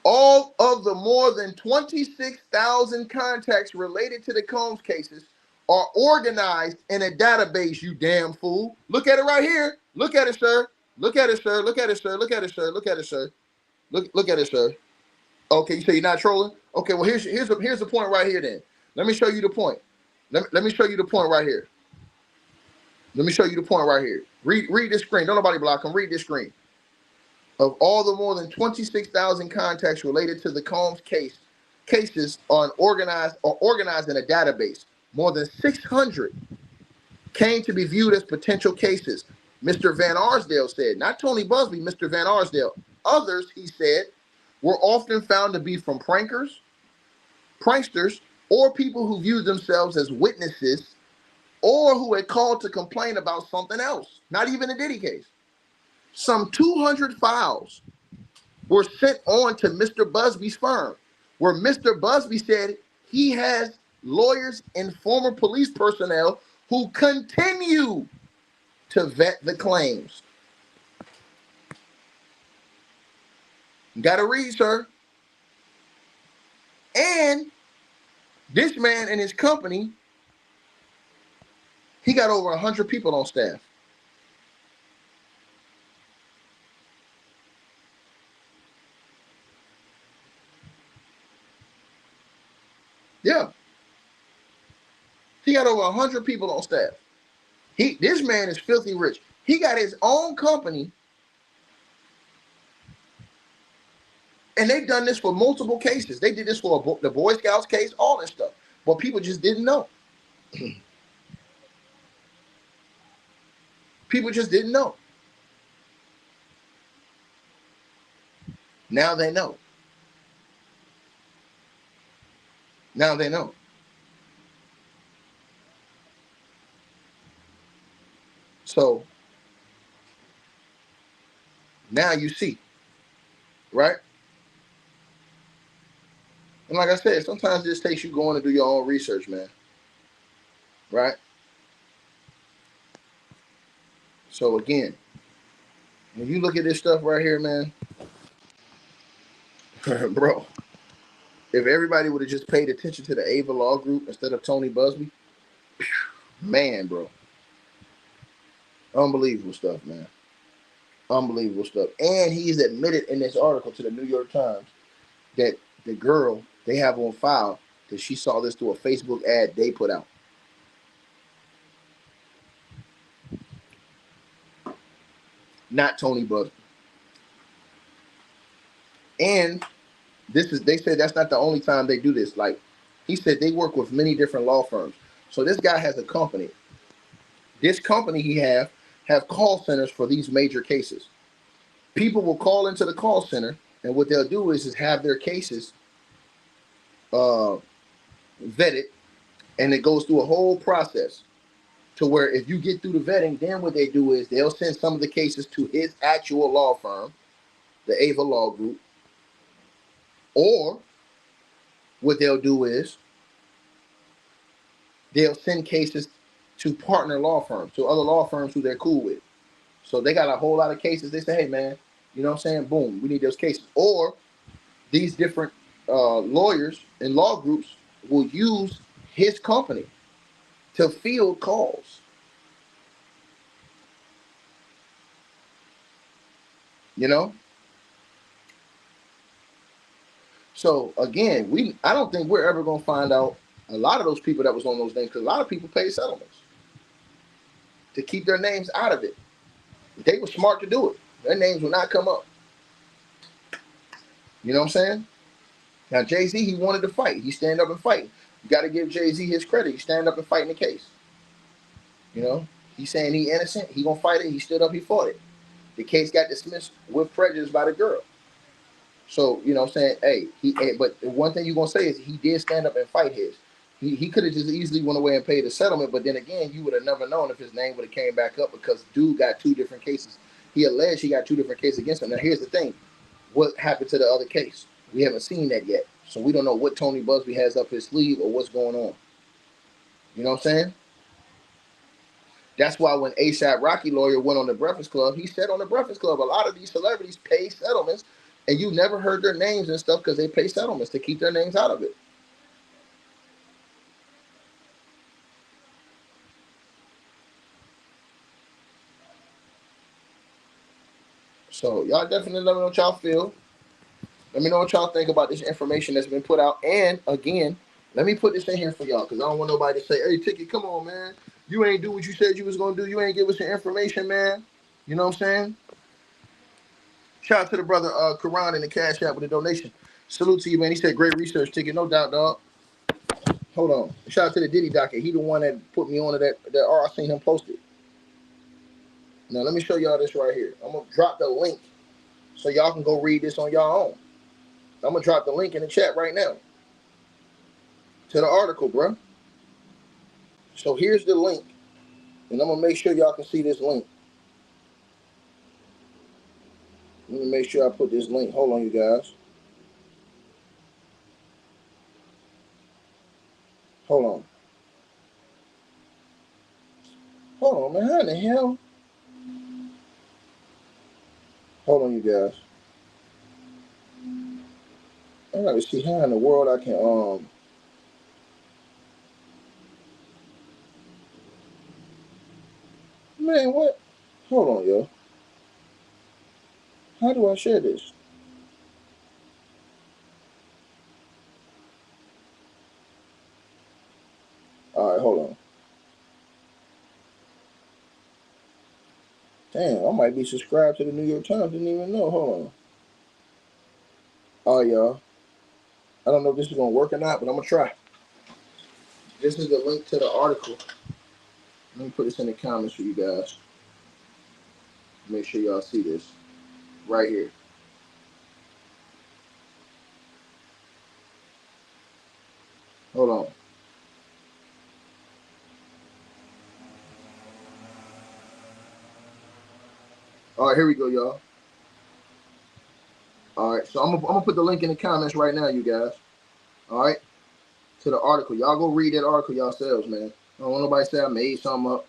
All of the more than 26,000 contacts related to the Combs cases are organized in a database, you damn fool. Look at it right here. Look at it, sir. Look at it, sir. Look at it, sir. Look at it, sir. Look at it, sir. Look at it, sir. Okay, you say you're not trolling? Okay, well, here's the point right here then. Let me show you the point. Let me show you the point right here. Let me show you the point right here. Read this screen. Don't nobody block them. Read this screen. Of all the more than 26,000 contacts related to the Combs cases are organized in a database. More than 600 came to be viewed as potential cases. Mr. Van Arsdale said, not Tony Buzbee, Mr. Van Arsdale. Others, he said, were often found to be from pranksters, or people who viewed themselves as witnesses, or who had called to complain about something else. Not even a Diddy case. Some 200 files were sent on to Mr. Buzbee's firm, where Mr. Buzbee said he has lawyers and former police personnel who continue to vet the claims. You gotta read, sir. And this man and his company, he got over 100 people on staff. Yeah. He got over 100 people on staff. This man is filthy rich. He got his own company, and they've done this for multiple cases. They did this for the Boy Scouts case, all this stuff. But people just didn't know. People just didn't know. Now they know. Now they know. So now you see, right? And like I said, sometimes it just takes you going to do your own research, man. Right? So again, when you look at this stuff right here, man, bro, if everybody would have just paid attention to the Ava Law Group instead of Tony Buzbee, man, bro, unbelievable stuff, man. Unbelievable stuff. And he's admitted in this article to the New York Times that the girl they have on file that she saw this through a Facebook ad they put out. Not Tony Buzbee. And they said that's not the only time they do this. Like he said they work with many different law firms. So this guy has a company. This company he have call centers for these major cases. People will call into the call center, and what they'll do is have their cases vetted, and it goes through a whole process to where if you get through the vetting, then what they do is they'll send some of the cases to his actual law firm, the Ava Law Group, or what they'll do is they'll send cases to partner law firms, to other law firms who they're cool with. So they got a whole lot of cases. They say, hey, man, you know what I'm saying? Boom, we need those cases. Or these different lawyers and law groups will use his company to field calls. You know? So again, I don't think we're ever going to find out a lot of those people that was on those names, because a lot of people pay settlements to keep their names out of it. They were smart to do it. Their names will not come up. You know what I'm saying? Now, Jay-Z, he wanted to fight. He stand up and fight. You got to give Jay-Z his credit. He stand up and fight in the case. You know? He's saying he innocent. He going to fight it. He stood up. He fought it. The case got dismissed with prejudice by the girl. So, you know what I'm saying? But one thing you're going to say is he did stand up and fight his. He could have just easily went away and paid a settlement, but then again, you would have never known if his name would have came back up, because dude got two different cases. He alleged he got two different cases against him. Now, here's the thing. What happened to the other case? We haven't seen that yet. So we don't know what Tony Buzbee has up his sleeve or what's going on. You know what I'm saying? That's why when A$AP Rocky lawyer went on the Breakfast Club, he said on the Breakfast Club, a lot of these celebrities pay settlements, and you never heard their names and stuff because they pay settlements to keep their names out of it. So y'all definitely let me know what y'all feel. Let me know what y'all think about this information that's been put out. And again, let me put this in here for y'all, because I don't want nobody to say, hey, Ticket, come on, man. You ain't do what you said you was going to do. You ain't give us the information, man. You know what I'm saying? Shout out to the brother Karan in the Cash App with a donation. Salute to you, man. He said, great research, Ticket. No doubt, dog. Hold on. Shout out to the Diddy docket. He the one that put me on to that I seen him post it. Now, let me show y'all this right here. I'm going to drop the link so y'all can go read this on y'all own. I'm going to drop the link in the chat right now to the article, bro. So here's the link. And I'm going to make sure y'all can see this link. Let me make sure I put this link. Hold on, you guys. Hold on. Hold on, man. How in the hell? Hold on, you guys. I gotta see how in the world I can man, what? Hold on, yo. How do I share this? Alright, hold on. Damn, I might be subscribed to the New York Times. Didn't even know. Hold on. Alright, y'all. I don't know if this is gonna work or not, but I'm gonna try. This is the link to the article. Let me put this in the comments for you guys. Make sure y'all see this right here. Hold on. All right, here we go, y'all. All right, so I'm gonna put the link in the comments right now, you guys. All right, to the article. Y'all go read that article yourselves, man. I don't want nobody to say I made something up.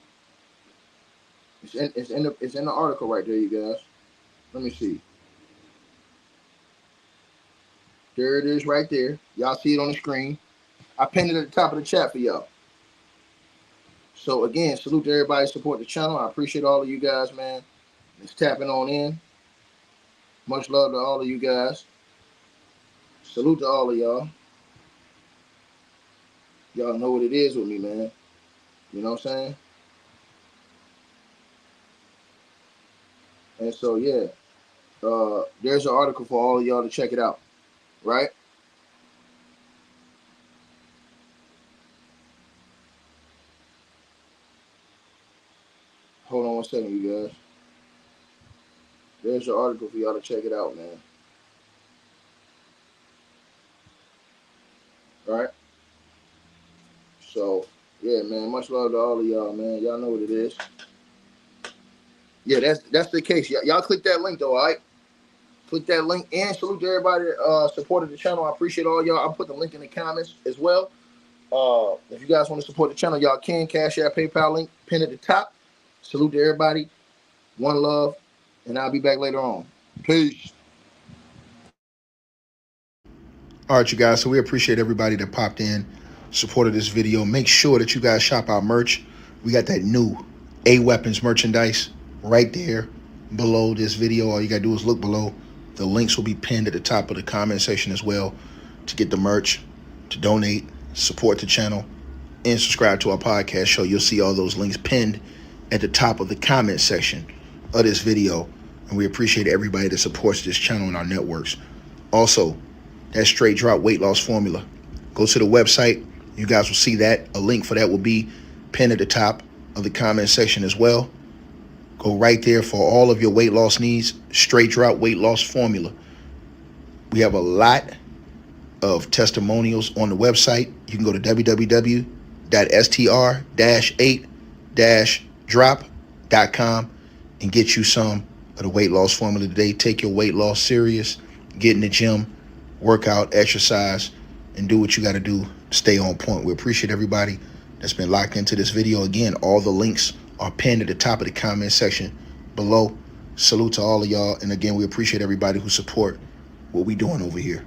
It's in the article right there, you guys. Let me see. There it is right there. Y'all see it on the screen. I pinned it at the top of the chat for y'all. So again, salute to everybody who support the channel. I appreciate all of you guys, man. It's tapping on in. Much love to all of you guys. Salute to all of y'all. Y'all know what it is with me, man. You know what I'm saying? And so yeah, there's an article for all of y'all to check it out. Right? Hold on one second, you guys. There's an article for y'all to check it out, man. Right? So yeah, man. Much love to all of y'all, man. Y'all know what it is. Yeah, that's the case. Y'all click that link though, all right? Click that link and salute to everybody that supported the channel. I appreciate all y'all. I'll put the link in the comments as well. If you guys want to support the channel, y'all can. Cash App, PayPal link pinned at the top. Salute to everybody. One love, and I'll be back later on. Peace. All right, you guys. So we appreciate everybody that popped in, supported this video. Make sure that you guys shop our merch. We got that new A Weapons merchandise right there below this video. All you gotta do is look below. The links will be pinned at the top of the comment section as well to get the merch, to donate, support the channel, and subscribe to our podcast show. You'll see all those links pinned at the top of the comment section of this video. And we appreciate everybody that supports this channel and our networks. Also, that straight drop weight loss formula. Go to the website. You guys will see that. A link for that will be pinned at the top of the comment section as well. Go right there for all of your weight loss needs. Straight drop weight loss formula. We have a lot of testimonials on the website. You can go to www.str-8-drop.com and get you some of the weight loss formula today. Take your weight loss serious. Get in the gym, work out, exercise, and do what you got to do to stay on point. We appreciate everybody that's been locked into this video. Again, all the links are pinned at the top of the comment section below. Salute to all of y'all. And again, we appreciate everybody who support what we doing over here.